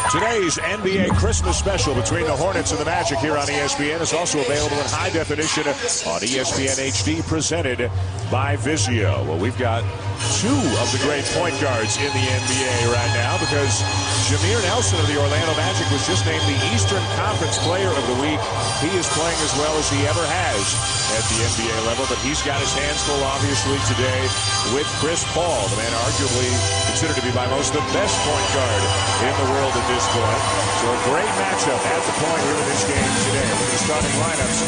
Today's NBA Christmas special between the Hornets and the Magic here on ESPN is also available in high definition on ESPN HD, presented by Vizio. Well, we've got two of the great point guards in the NBA right now, because Jameer Nelson of the Orlando Magic was just named the Eastern Conference Player of the Week. He is playing as well as he ever has at the NBA level, but he's got his hands full, obviously, today with Chris Paul, the man arguably considered to be by most the best point guard in the world at this point. So a great matchup at the point here in this game today. With the starting lineups,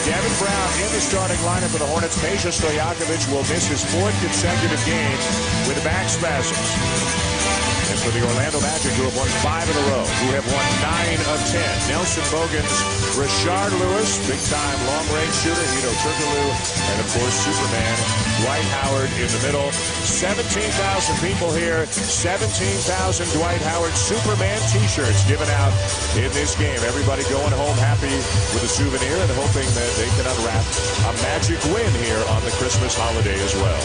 Devin Brown in the starting lineup for the Hornets. Peja Stojakovic will miss his fourth consecutive game with back spasms. And for the Orlando Magic, who have won 5 in a row, who have won 9 of 10, Nelson Bogans, Rashard Lewis, big-time long-range shooter, Hedo Turkoglu, and, of course, Superman, Dwight Howard in the middle. 17,000 people here, 17,000 Dwight Howard Superman T-shirts given out in this game. Everybody going home happy with a souvenir and hoping that they can unwrap a Magic win here on the Christmas holiday as well.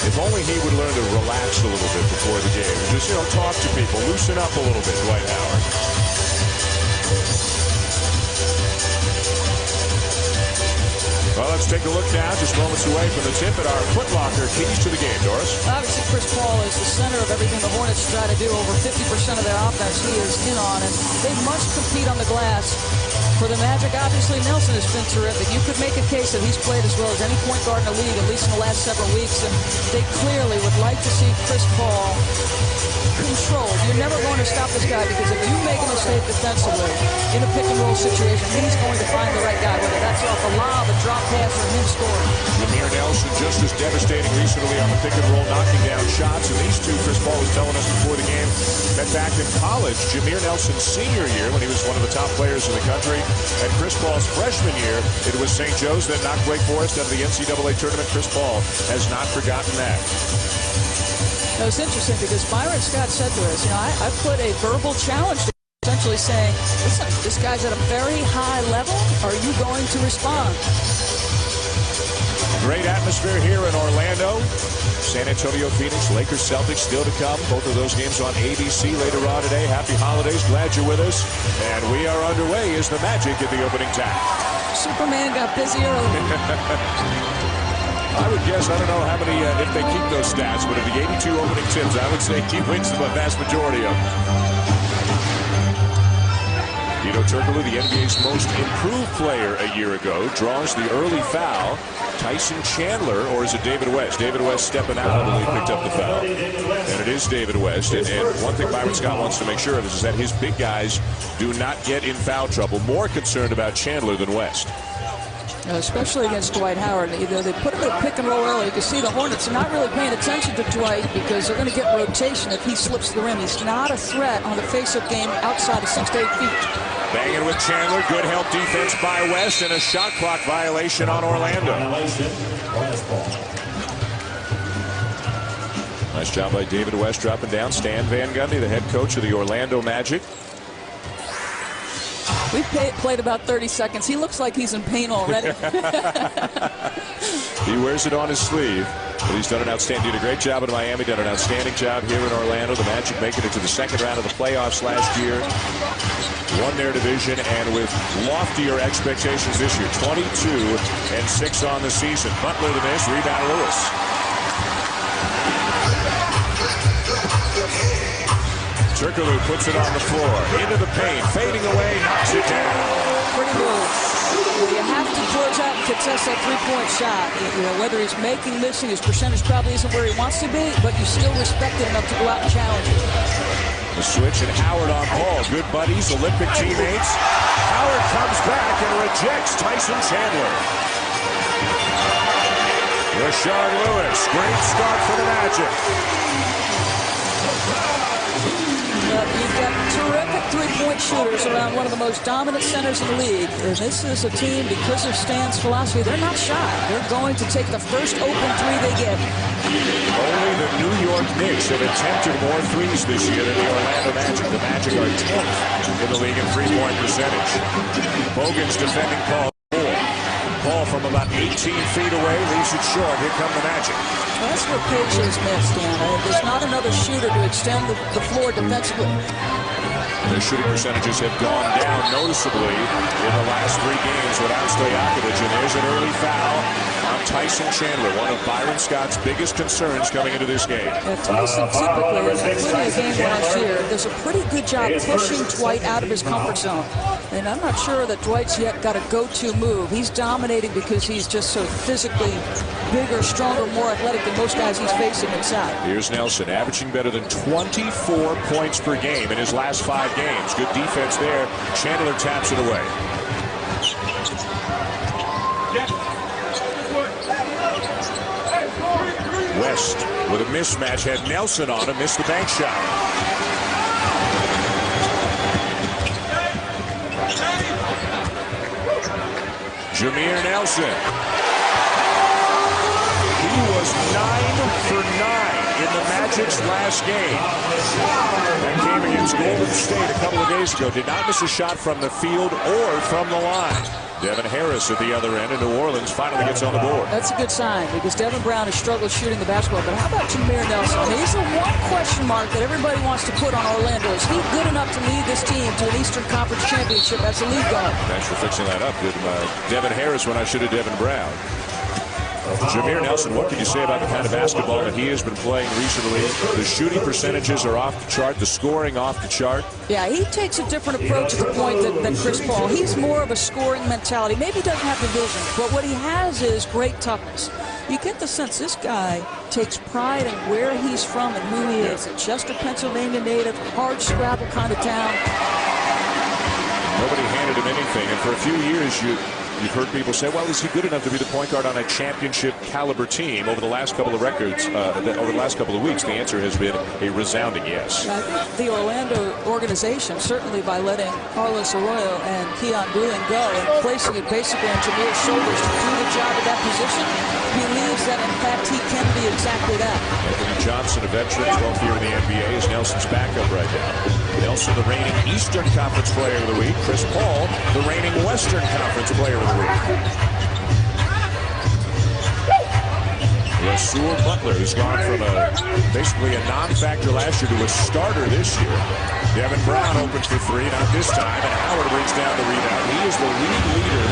If only he would learn to relax a little bit before the game and just, talk to people, loosen up a little bit, Dwight Howard. Well, let's take a look now, just moments away from the tip at our Foot Locker keys to the game, Doris. Obviously, Chris Paul is the center of everything the Hornets try to do. Over 50% of their offense he is in on, and they must compete on the glass. For the Magic, obviously, Nelson has been terrific. You could make a case that he's played as well as any point guard in the league, at least in the last several weeks, and they clearly would like to see Chris Paul controlled. You're never going to stop this guy, because if you make a mistake defensively in a pick-and-roll situation, he's going to find the right guy, whether that's off a lob, a drop pass, or him scoring. Jameer Nelson just as devastating recently on the pick-and-roll, knocking down shots, and these two, Chris Paul was telling us before the game, met back in college. Jameer Nelson's senior year, when he was one of the top players in the country, and Chris Paul's freshman year, it was St. Joe's that knocked Wake Forest out of the NCAA tournament. Chris Paul has not forgotten that. Now, it's interesting because Byron Scott said to us, I put a verbal challenge to him, essentially saying, listen, this guy's at a very high level. Are you going to respond? Great atmosphere here in Orlando. San Antonio, Phoenix, Lakers, Celtics still to come. Both of those games on ABC later on today. Happy holidays. Glad you're with us. And we are underway as the Magic at the opening tap. Superman got busy early. I would guess, I don't know how many, if they keep those stats, but of the 82 opening tips, I would say he wins the vast majority of them. Hedo Turkoglu, the NBA's most improved player a year ago, draws the early foul. Tyson Chandler, or is it David West? David West stepping out, I believe, picked up the foul. And it is David West. And one thing Byron Scott wants to make sure of is that his big guys do not get in foul trouble. More concerned about Chandler than West. Especially against Dwight Howard. They put him in a pick and roll early. You can see the Hornets are not really paying attention to Dwight, because they're going to get rotation if he slips the rim. He's not a threat on the face-up game outside of 6 to 8 feet. Banging with Chandler. Good help defense by West, and a shot clock violation on Orlando. Nice job by David West dropping down. Stan Van Gundy, the head coach of the Orlando Magic. We've played about 30 seconds. He looks like he's in pain already. He wears it on his sleeve. But he's done an outstanding, did a great job in Miami, done an outstanding job here in Orlando. The Magic making it to the second round of the playoffs last year. Won their division, and with loftier expectations this year. 22-6 on the season. Butler to miss, rebound Lewis. Turkoglu puts it on the floor, into the paint, fading away, knocks it down. Pretty good. You have to close out and contest that three-point shot. Whether he's making, missing, his percentage probably isn't where he wants to be, but you still respect it enough to go out and challenge it. The switch, and Howard on Paul. Good buddies, Olympic teammates. Howard comes back and rejects Tyson Chandler. Rashard Lewis, great start for the Magic. You've got terrific three-point shooters around one of the most dominant centers in the league. And this is a team, because of Stan's philosophy, they're not shy. They're going to take the first open three they get. Only the New York Knicks have attempted more threes this year than the Orlando Magic. The Magic are 10th in the league in three-point percentage. Bogans defending Paul. Paul from about 18 feet away leaves it short. Here come the Magic. Well, that's what Pages missed, Dan. There's not another shooter to extend the floor defensively. Their shooting percentages have gone down noticeably in the last 3 games without Stojakovic. And there's an early foul on Tyson Chandler, one of Byron Scott's biggest concerns coming into this game. Yeah, Tyson typically, including a game last year, does a pretty good job pushing Dwight out of his comfort zone. And I'm not sure that Dwight's yet got a go-to move. He's dominating because he's just so physically bigger, stronger, more athletic than most guys he's facing inside. Here's Nelson, averaging better than 24 points per game in his last 5 games. Good defense there. Chandler taps it away. West with a mismatch, had Nelson on him, missed the bank shot. Jameer Nelson. He was 9 for 9 in the Magic's last game. That game against Golden State a couple of days ago. Did not miss a shot from the field or from the line. Devin Harris at the other end, and New Orleans finally gets on the board. That's a good sign because Devin Brown has struggled shooting the basketball. But how about Jameer Nelson? I mean, he's the one question mark that everybody wants to put on Orlando. Is he good enough to lead this team to an Eastern Conference championship as a lead guard? Thanks for fixing that up. Good, Devin Harris when I should have Devin Brown. Jameer Nelson, what can you say about the kind of basketball that he has been playing recently? The shooting percentages are off the chart, the scoring off the chart. Yeah, he takes a different approach at the point than Chris Paul. He's more of a scoring mentality. Maybe he doesn't have the vision, but what he has is great toughness. You get the sense this guy takes pride in where he's from and who he is. A Chester, Pennsylvania native, hard scrabble kind of town. Nobody handed him anything, and for a few years you've heard people say, well, is he good enough to be the point guard on a championship caliber team? Over the last couple of over the last couple of weeks, the answer has been a resounding yes. I think the Orlando organization, certainly by letting Carlos Arroyo and Keon Dooling go and placing it basically on Jameer's shoulders to do the job at that position, believes that in fact he can be exactly that. Anthony Johnson, a veteran, 12th year in the NBA, is Nelson's backup right now. Nelson, the reigning Eastern Conference Player of the Week. Chris Paul, the reigning Western Conference Player of the Week. Rasul Butler has gone from basically a non-factor last year to a starter this year. Devin Brown opens for 3, not this time, and Howard brings down the rebound. He is the league leader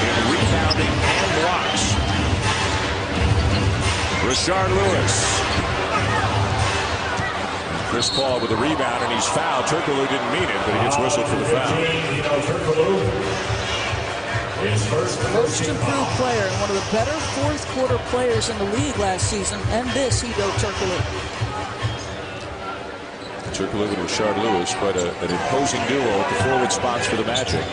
in rebounding and blocks. Rashard Lewis. Chris Paul with a rebound, and he's fouled. Turkoglu didn't mean it, but he gets whistled for the foul. Most improved player and one of the better fourth quarter players in the league last season, and this Hedo Turkoglu. Turkoglu and Rashard Lewis, quite an imposing duo at the forward spots for the Magic.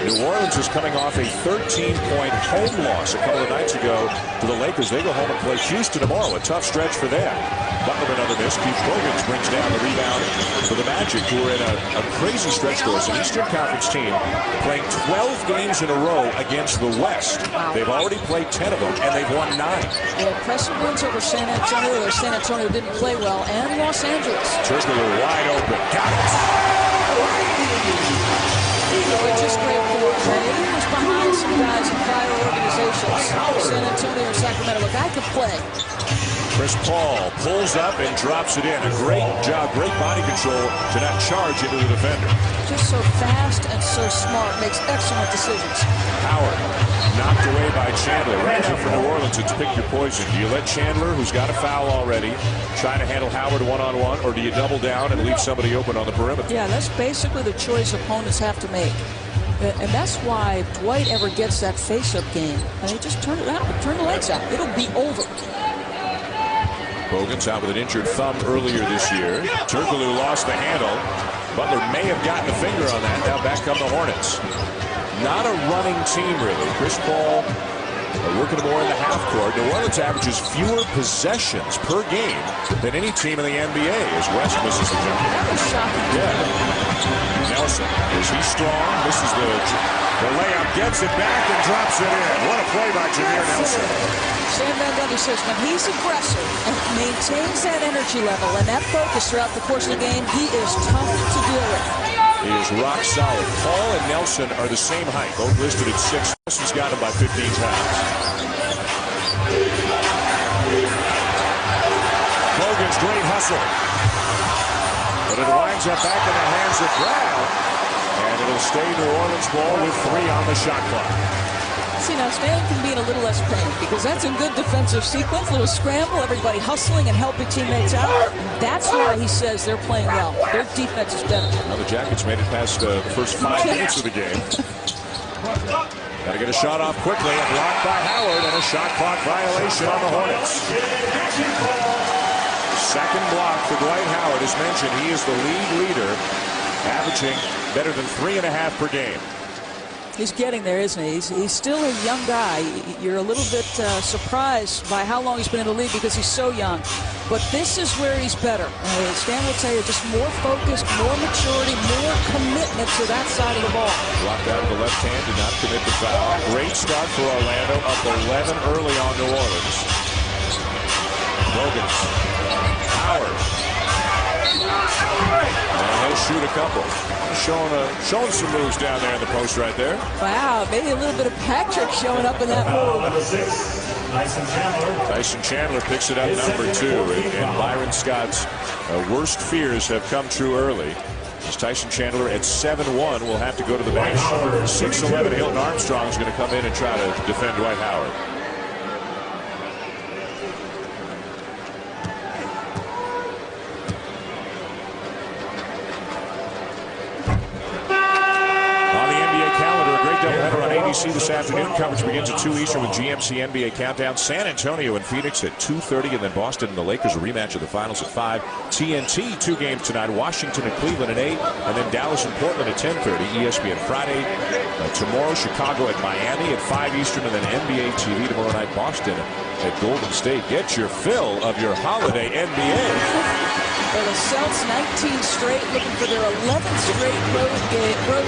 New Orleans is coming off a 13-point home loss a couple of nights ago to the Lakers. They go home and play Houston tomorrow, a tough stretch for them. Butler another miss. Keith Bogans brings down the rebound for the Magic, who are in a crazy stretch for us. An Eastern Conference team playing 12 games in a row against the West. They've already played 10 of them, and they've won 9. Yeah, impressive wins over San Antonio, though San Antonio didn't play well, and Los Angeles. Turkoglu wide open. Got it. Which is great for him. And he was behind some guys in prior organizations, San Antonio or Sacramento. A guy could play. Chris Paul pulls up and drops it in. A great job, great body control to not charge into the defender. Just so fast and so smart. Makes excellent decisions. Howard knocked away by Chandler. Right for New Orleans, it's pick your poison. Do you let Chandler, who's got a foul already, try to handle Howard one-on-one, or do you double down and leave somebody open on the perimeter? Yeah, that's basically the choice opponents have to make. And that's why if Dwight ever gets that face-up game, and he just turn it out, turn the legs out. It'll be over. Bogans out with an injured thumb earlier this year. Turkoglu lost the handle. Butler may have gotten a finger on that. Now back come the Hornets. Not a running team, really. Chris Paul working more in the half court. New Orleans averages fewer possessions per game than any team in the NBA as West misses the jump. That was shocking. Yeah. Nelson, is he strong? Misses the layup, gets it back and drops it in. What a play by Jameer Nelson. Sam Van Gundy says when he's aggressive and maintains that energy level and that focus throughout the course of the game, he is tough to deal with. is rock solid. Paul and Nelson are the same height, both listed at 6. Nelson's got him by 15 pounds. Bogan's great hustle. But it winds up back in the hands of Brown. And it'll stay New Orleans ball with 3 on the shot clock. See, now Stan can be in a little less pain because that's a good defensive sequence, little scramble, everybody hustling and helping teammates out. That's why he says they're playing well. Their defense is better. Well, the Jackets made it past the first 5 minutes of the game. Got to get a shot off quickly, and blocked by Howard, and a shot clock violation on the Hornets. Second block for Dwight Howard. As mentioned, he is the league leader, averaging better than 3.5 per game. He's getting there, isn't he? He's still a young guy. You're a little bit surprised by how long he's been in the league because he's so young. But this is where he's better. Stan will tell you, just more focused, more maturity, more commitment to that side of the ball. Blocked out of the left hand, did not commit the foul. Great start for Orlando, up 11 early on New Orleans. Bogan. Howard. And he'll shoot a couple. Showing some moves down there in the post right there. Wow, maybe a little bit of Patrick showing up in that move. Tyson Chandler picks it up, number 2. And Byron Scott's worst fears have come true early. As Tyson Chandler at 7-1 will have to go to the bench. 6'11" Hilton Armstrong is going to come in and try to defend Dwight Howard. This afternoon. Coverage begins at 2 Eastern with GMC NBA Countdown. San Antonio and Phoenix at 2:30, and then Boston and the Lakers, a rematch of the finals at 5. TNT, 2 games tonight. Washington and Cleveland at 8, and then Dallas and Portland at 10:30. ESPN Friday. Tomorrow, Chicago at Miami at 5 Eastern, and then NBA TV tomorrow night. Boston at Golden State. Get your fill of your holiday NBA. For the Celts, 19 straight, looking for their 11th straight road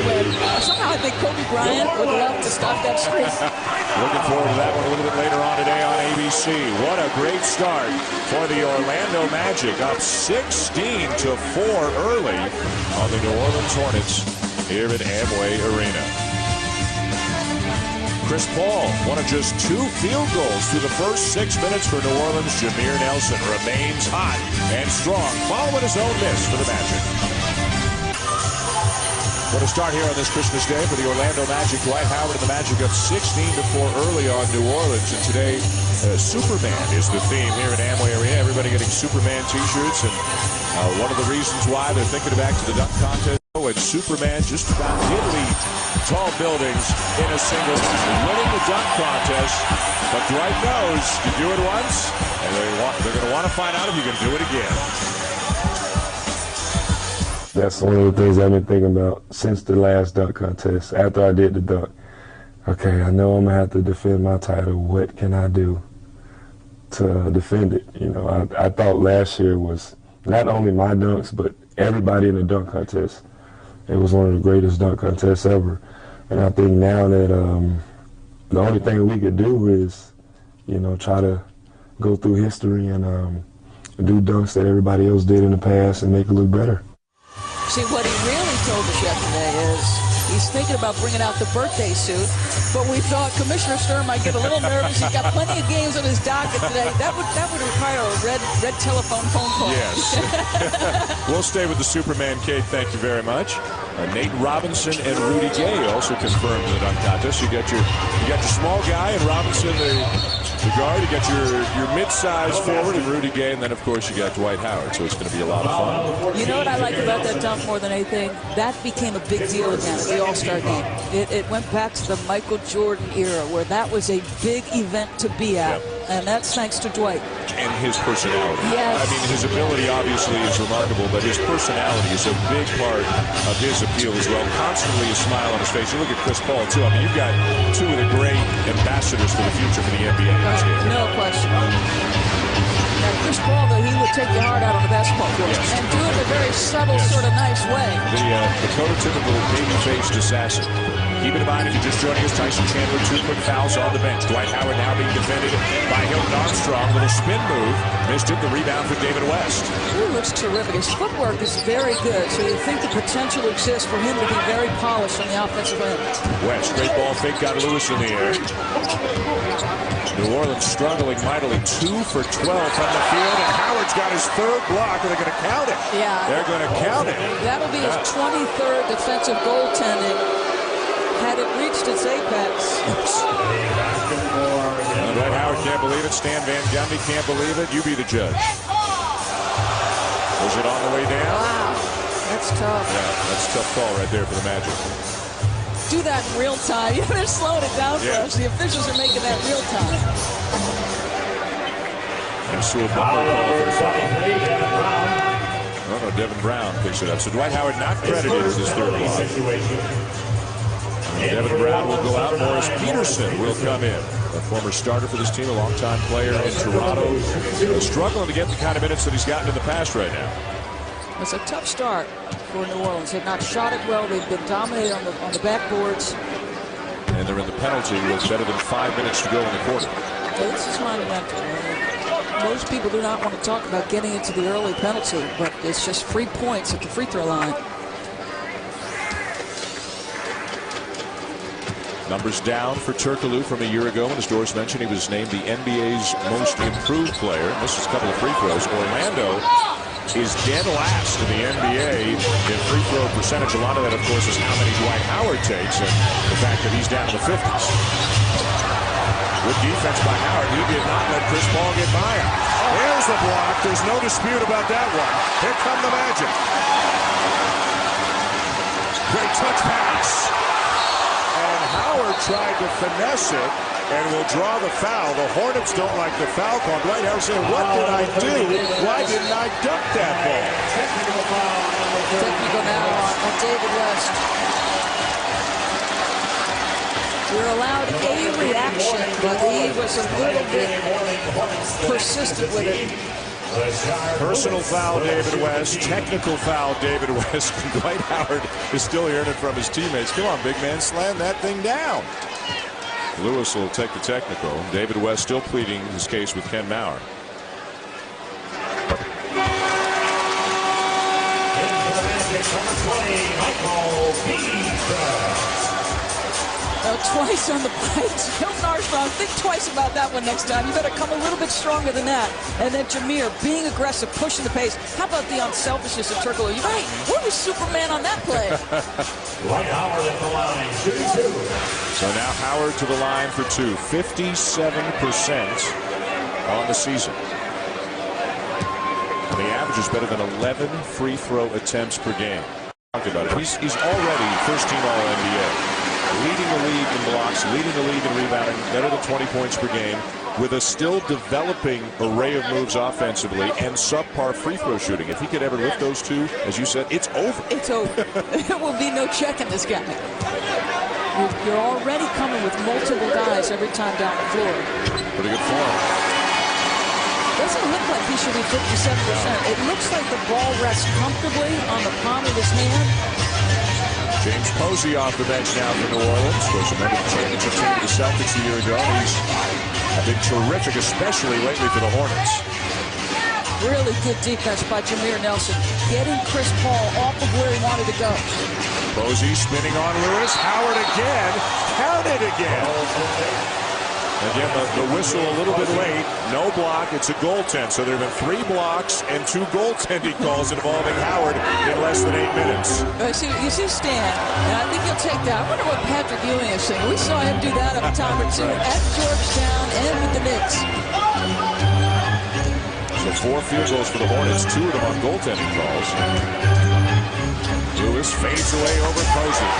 win. Somehow I think Kobe Bryant would love to stop that streak. Looking forward to that one a little bit later on today on ABC. What a great start for the Orlando Magic, up 16-4 early on the New Orleans Hornets here at Amway Arena. Chris Paul, one of just 2 field goals through the first 6 minutes for New Orleans. Jameer Nelson remains hot and strong, following his own miss for the Magic. What a start here on this Christmas Day for the Orlando Magic. Dwight Howard and the Magic up 16-4 early on New Orleans. And today, Superman is the theme here at Amway Arena. Everybody getting Superman t-shirts. And one of the reasons why they're thinking back to the dunk contest. And Superman just about did lead tall buildings in a single season, winning the dunk contest. But Dwight knows you do it once, and they're going to want to find out if you can do it again. That's one of the things I've been thinking about since the last dunk contest. After I did the dunk, okay, I know I'm going to have to defend my title. What can I do to defend it? You know, I thought last year was not only my dunks, but everybody in the dunk contest. It was one of the greatest dunk contests ever. And I think now that the only thing we could do is, you know, try to go through history and do dunks that everybody else did in the past and make it look better. See, what he really told us yesterday is he's thinking about bringing out the birthday suit, but we thought Commissioner Stern might get a little nervous. He's got plenty of games on his docket today. That would require a red telephone phone call. Yes. We'll stay with the Superman cape. Thank you very much. Nate Robinson and Rudy Gay also confirmed in the dunk contest. You got your small guy and Robinson, the guard. You got your mid-sized forward and Rudy Gay, and then of course you got Dwight Howard. So it's going to be a lot of fun. You know what I like about that dunk more than anything? That became a big deal again at the All-Star game. It went back to the Michael Jordan era where that was a big event to be at. Yep. And that's thanks to Dwight. And his personality. Yes. I mean, his ability obviously is remarkable, but his personality is a big part of his appeal as well. Constantly a smile on his face. You look at Chris Paul, too. I mean, you've got 2 of the great ambassadors for the future for the NBA. No question. Now, Chris Paul, though, he would take your heart out on the basketball court. Yes. And do it in a very subtle, sort of nice way. The prototypical baby-faced assassin. Keep in mind, if you're just joining us, Tyson Chandler, 2 quick fouls on the bench. Dwight Howard now being defended by Hilton Armstrong. Little spin move. Missed it. The rebound for David West. He looks terrific. His footwork is very good, so you think the potential exists for him to be very polished on the offensive end. West, great ball fake, got Lewis in the air. New Orleans struggling mightily, 2 for 12 from the field, and Howard's got his 3rd block. Are they going to count it? Yeah. They're going to count it. That'll be his 23rd defensive goaltending had it reached its apex. Dwight Howard can't believe it. Stan Van Gundy can't believe it. You be the judge. Was it on the way down? Wow. That's tough. Yeah, that's a tough call right there for the Magic. Do that in real time. They're slowing it down for us. The officials are making that real time. And Sewell Butler call for the foul. Oh, no, Devin Brown picks it up. So Dwight Howard not credited as his 3rd block. Devin Brown will go out. Morris Peterson will come in. A former starter for this team, a longtime player in Toronto. Struggling to get the kind of minutes that he's gotten in the past right now. It's a tough start for New Orleans. They've not shot it well. They've been dominated on the backboards. And they're in the penalty with better than 5 minutes to go in the quarter. So this is monumental. Most people do not want to talk about getting into the early penalty, but it's just free points at the free throw line. Numbers down for Turkoglu from a year ago. And as Doris mentioned, he was named the NBA's most improved player. Misses a couple of free throws. Orlando is dead last in the NBA in free throw percentage. A lot of that, of course, is how many Dwight Howard takes and the fact that he's down in the 50s. Good defense by Howard. He did not let Chris Paul get by him. There's the block. There's no dispute about that one. Here come the Magic. Great touch pass. And Howard tried to finesse it and will draw the foul. The Hornets don't like the foul call. Dwight Howard saying, what did I do? Why didn't I dunk that ball? Technical now on David West. We're allowed a reaction, but he was a little bit persistent with it. Personal foul, David West. Technical foul, David West. Dwight Howard is still hearing it from his teammates. Come on, big man, slam that thing down. Lewis will take the technical. David West still pleading his case with Ken Maurer. Twice on the bites. Hilton Armstrong, think twice about that one next time. You better come a little bit stronger than that. And then Jameer being aggressive, pushing the pace. How about the unselfishness of Turkoglu? You're right. Where was Superman on that play? Dwight Howard at the line, 2-2. So now Howard to the line for 2. 57% on the season. And the average is better than 11 free throw attempts per game. Talked about it. He's already first team All-NBA. Leading the league in blocks, leading the league in rebounding, better than 20 points per game, with a still developing array of moves offensively and subpar free throw shooting. If he could ever lift those two, as you said, it's over. It's over. There will be no checking this guy. You're already coming with multiple guys every time down the floor. Pretty good form. Doesn't look like he should be 57%. It looks like the ball rests comfortably on the palm of his hand. James Posey off the bench now for New Orleans. Was a member of the championship team for the Celtics a year ago. He's been terrific, especially lately for the Hornets. Really good defense by Jameer Nelson. Getting Chris Paul off of where he wanted to go. Posey spinning on Lewis. Howard again. Counted again. Again, the whistle a little bit late. No block. It's a goaltend. So there have been 3 blocks and 2 goaltending calls involving Howard in less than 8 minutes. You see Stan, and I think he'll take that. I wonder what Patrick Ewing is saying. We saw him do that a time or two at Georgetown and with the Knicks. So 4 field goals for the Hornets, 2 of them on goaltending calls. Lewis fades away over Posey.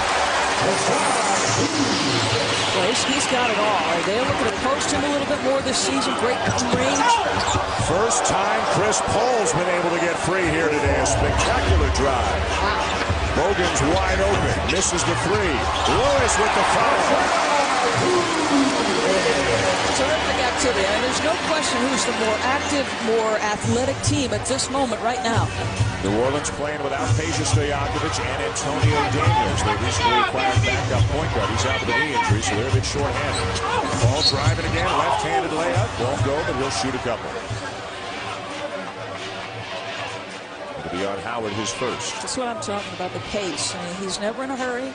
Well, he's got it all. They're looking to post him a little bit more this season. Great range. First time Chris Paul's been able to get free here today. A spectacular drive. Bogan's wide open. Misses the 3. Lewis with the foul. Terrific activity. And there's no question who's the more active, more athletic team at this moment right now. New Orleans playing without Peja Stojakovic and Antonio Daniels. They recently acquired backup point guard. He's out with a knee injury, so they're a bit short-handed. Ball driving again, left-handed layup. Won't go, but he'll shoot a couple. It'll be on Howard, his first. That's what I'm talking about, the pace. I mean, he's never in a hurry.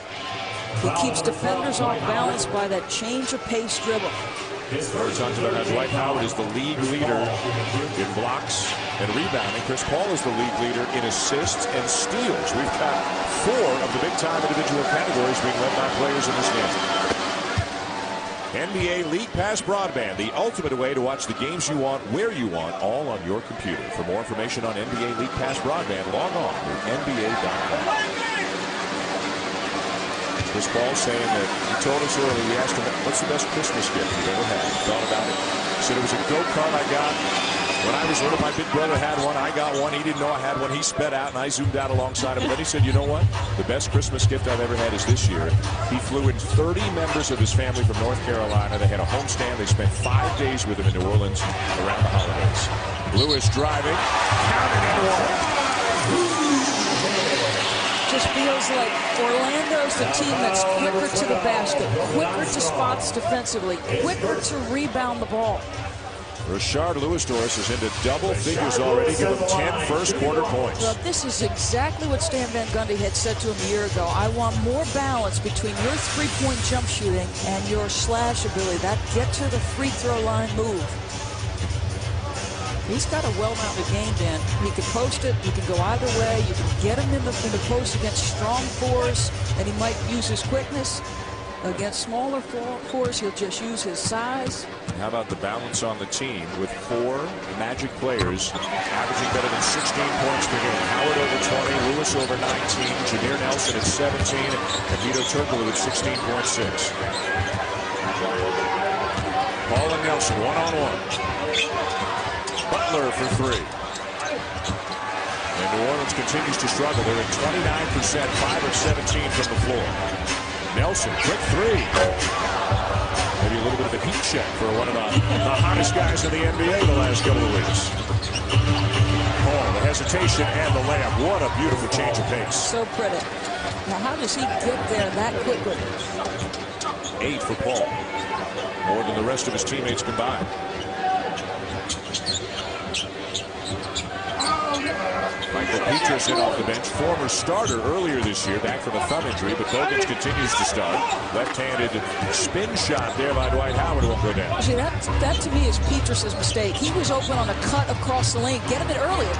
He keeps defenders off balance by that change of pace dribble. We're talking about how Dwight Howard is the league leader in blocks and rebounding. Chris Paul is the league leader in assists and steals. We've got 4 of the big-time individual categories being led by players in this game. NBA League Pass Broadband, the ultimate way to watch the games you want, where you want, all on your computer. For more information on NBA League Pass Broadband, log on to NBA.com. Chris Paul saying that he told us earlier, we asked him, what's the best Christmas gift you've ever had? He thought about it. He said it was a go-kart I got. When I was little, my big brother had one. I got one. He didn't know I had one. He sped out, and I zoomed out alongside him. But then he said, you know what? The best Christmas gift I've ever had is this year. He flew in 30 members of his family from North Carolina. They had a homestand. They spent 5 days with him in New Orleans around the holidays. Lewis driving. Counting and one. Just feels like Orlando's the team that's quicker to the basket, quicker to spots defensively, quicker to rebound the ball. Rashard Lewis-Doris is into double figures already, give him 10 first-quarter points. Well, this is exactly what Stan Van Gundy had said to him a year ago. I want more balance between your three-point jump shooting and your slash ability, that get-to-the-free-throw line move. He's got a well-mounted game, Dan. He can post it. He can go either way. You can get him in the post against strong fours, and he might use his quickness. Against smaller fours, he'll just use his size. How about the balance on the team with 4 Magic players averaging better than 16 points per game? Howard over 20, Lewis over 19, Jameer Nelson at 17, and Vito Turkoglu at 16.6. Paul and Nelson one-on-one. Butler for 3. And New Orleans continues to struggle. They're at 29%, 5 of 17 from the floor. Nelson, quick 3. Maybe a little bit of a heat check for one of the hottest guys in the NBA the last couple of weeks. Paul, the hesitation and the layup. What a beautiful change of pace. So pretty. Now, how does he get there that quickly? 8 for Paul. More than the rest of his teammates combined. Michael Peterson off the bench, former starter earlier this year, back from a thumb injury, but Bogans continues to start. Left-handed spin shot there by Dwight Howard won't go down. See, that to me is Peterson's mistake. He was open on a cut across the lane. Get him it earlier.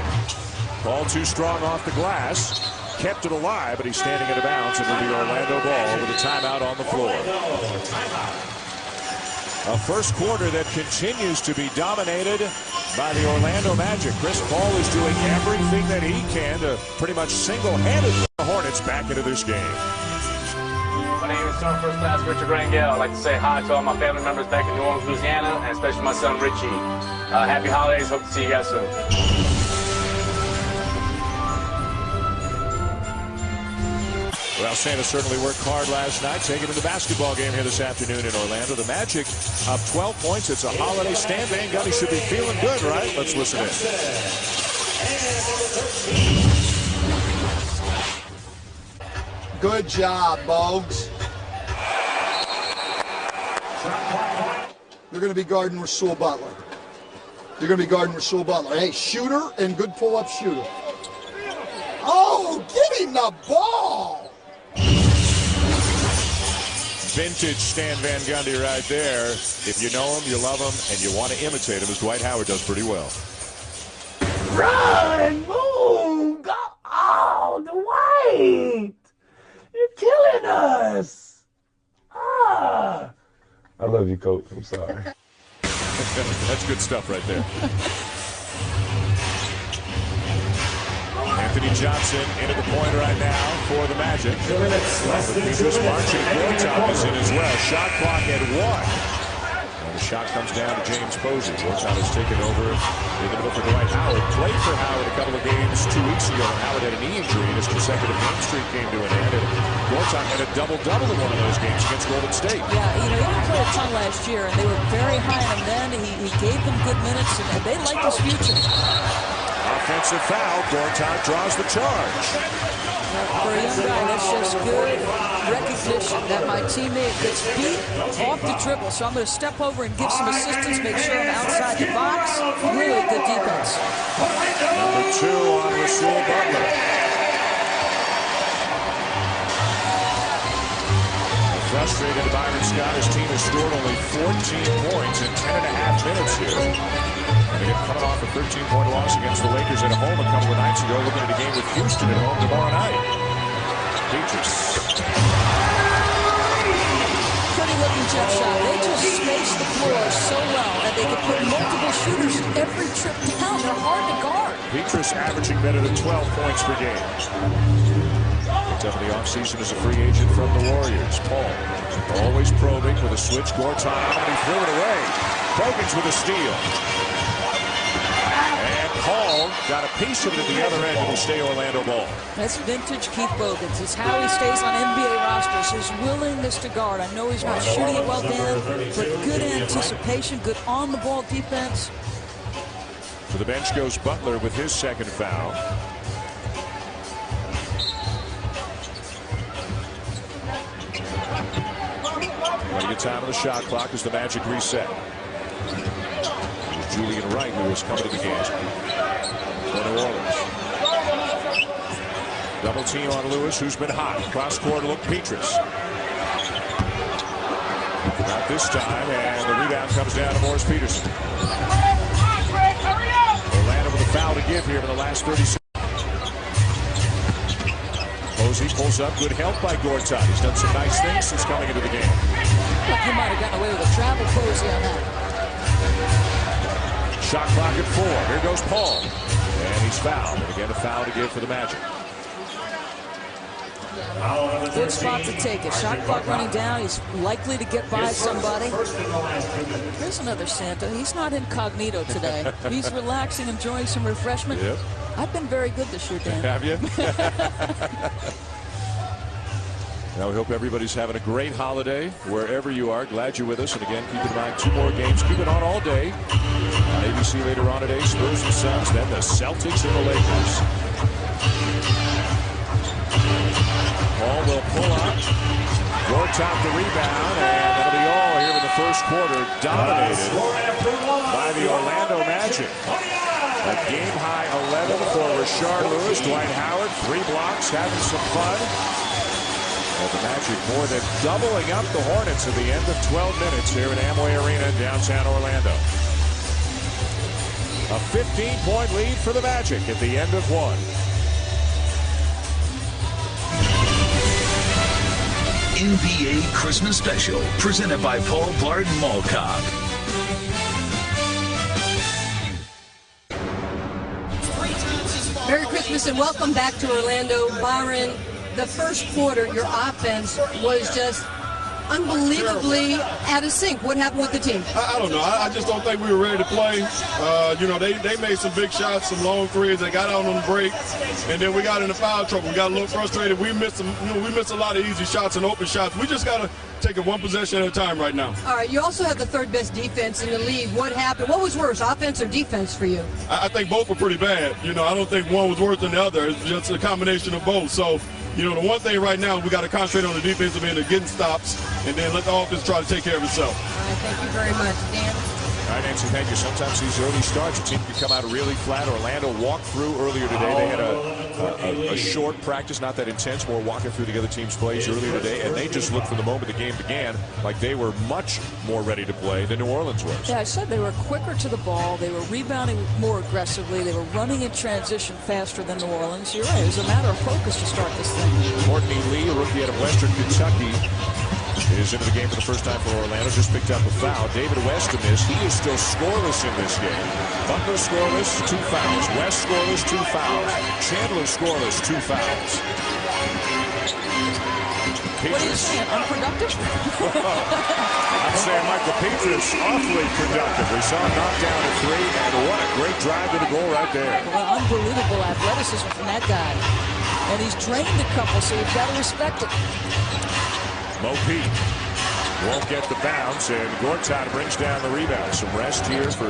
Ball too strong off the glass. Kept it alive, but he's standing out of bounds, and it'll be Orlando ball with a timeout on the floor. A first quarter that continues to be dominated by the Orlando Magic. Chris Paul is doing everything that he can to pretty much single-handedly the Hornets back into this game. My name is Sergeant First Class Richard Rangel. I'd like to say hi to all my family members back in New Orleans, Louisiana, and especially my son Richie. Happy holidays. Hope to see you guys soon. Well, Santa certainly worked hard last night, taking to the basketball game here this afternoon in Orlando. The Magic up 12 points. It's a holiday. Stan Van Gundy should be feeling good, right? Let's listen in. Good job, Bogues. They're going to be guarding Rasul Butler. They're going to be guarding Rasul Butler. Hey, shooter and good pull-up shooter. Oh, give him the ball! Vintage Stan Van Gundy right there. If you know him, you love him, and you want to imitate him, as Dwight Howard does pretty well. Run! Move! Go! Oh, Dwight! You're killing us! Ah! I love you, Coach. I'm sorry. That's good stuff right there. Anthony Johnson into the point right now for the Magic. Petrus marching. Gortat is in as well. Shot clock at 1. And the shot comes down to James Posey. Gortat has taken over in the middle for Dwight Howard. Played for Howard a couple of games 2 weeks ago. Howard had a knee injury and his consecutive game streak came to an end. And Gortat had a double-double in one of those games against Golden State. Yeah, he only played a ton last year, and they were very high on him then. He gave them good minutes, and they liked his future. Offensive foul. Gortat draws the charge. For a young guy, that's just good recognition that my teammate gets beat off the dribble. So I'm going to step over and give some assistance, make sure I'm outside the box. Really good defense. Number 2 on Rasul Butler. Frustrated Byron Scott. His team has scored only 14 points in 10.5 minutes here. And again, coming off a 13-point loss against the Lakers at home a couple of nights ago, looking at a game with Houston at home tomorrow night. Petrus. Pretty looking jump shot. They just space the floor so well that they can put multiple shooters every trip down. They're hard to guard. Petrus averaging better than 12 points per game. Picked up in the offseason as a free agent from the Warriors. Paul always probing with a switch. Gortat, and he threw it away. Bogans with a steal. And Paul got a piece of it at the other end. It'll stay Orlando ball. That's vintage Keith Bogans. It's how he stays on NBA rosters. His willingness to guard. I know he's not shooting it well, Dan, but good anticipation, good on-the-ball defense. To the bench goes Butler with his second foul. Running a time on the shot clock as the Magic reset. Julian Wright, who has come to the game for New Orleans. Double team on Lewis, who's been hot. Cross court look, Petrus. Not this time, and the rebound comes down to Morris Peterson. Orlando with a foul to give here in the last 30 seconds. Posey pulls up, good help by Gortat. He's done some nice things since coming into the game. He might have gotten away with a travel Posey on that. Shot clock at 4. Here goes Paul. And he's fouled. And again, a foul to give for the Magic. Good spot to take it. Shot clock running down. He's likely to get by somebody. Here's another Santa. He's not incognito today. He's relaxing, enjoying some refreshment. Yep. I've been very good this year, Dan. Have you? Now we hope everybody's having a great holiday wherever you are. Glad you're with us. And again, keep in mind 2 more games. Keep it on all day. On ABC later on today, Spurs and Suns, then the Celtics and the Lakers. Paul will pull up. Gortat the rebound, and that'll be all here in the first quarter. Dominated by the Orlando Magic. A game-high 11 for Rashard Lewis. Dwight Howard, 3 blocks, having some fun. And the Magic more than doubling up the Hornets at the end of 12 minutes here in Amway Arena in downtown Orlando. A 15-point lead for the Magic at the end of 1. NBA Christmas Special, presented by Paul Blart Mall Cop. Merry Christmas and welcome back to Orlando. Byron, the first quarter, your offense was just unbelievably out of sync. What happened with the team? I don't know. I just don't think we were ready to play. They made some big shots, some long threes. They got out on the break, and then we got into foul trouble. We got a little frustrated. We missed a lot of easy shots and open shots. We just got to take it one possession at a time right now. All right, you also have the 3rd best defense in the league. What happened? What was worse, offense or defense for you? I think both were pretty bad. I don't think one was worse than the other. It's just a combination of both. So, the one thing right now, we got to concentrate on the defensive end of getting stops, and then let the offense try to take care of itself. All right, thank you very much, Dan. All right, Nancy, thank you. Sometimes these early starts, a team can come out really flat. Orlando walked through earlier today. They had a short practice, not that intense, more walking through the other team's plays earlier today, and they just looked from the moment the game began like they were much more ready to play than New Orleans was. Yeah, I said they were quicker to the ball. They were rebounding more aggressively. They were running in transition faster than New Orleans. You're right. It was a matter of focus to start this thing. Courtney Lee, a rookie out of Western Kentucky, is into the game for the first time for Orlando. Just picked up a foul. David West in this. He is still scoreless in this game. Butler scoreless, 2 fouls. West scoreless, 2 fouls. Chandler scoreless, 2 fouls. What are you saying? Unproductive? I'm saying Michael Petrus awfully productive. We saw him knock down a 3, and what a great drive to the goal right there. Well, unbelievable athleticism from that guy. And he's drained a couple, so you've got to respect it. Mo Pete. Won't get the bounce, and Gortat brings down the rebound. Some rest here for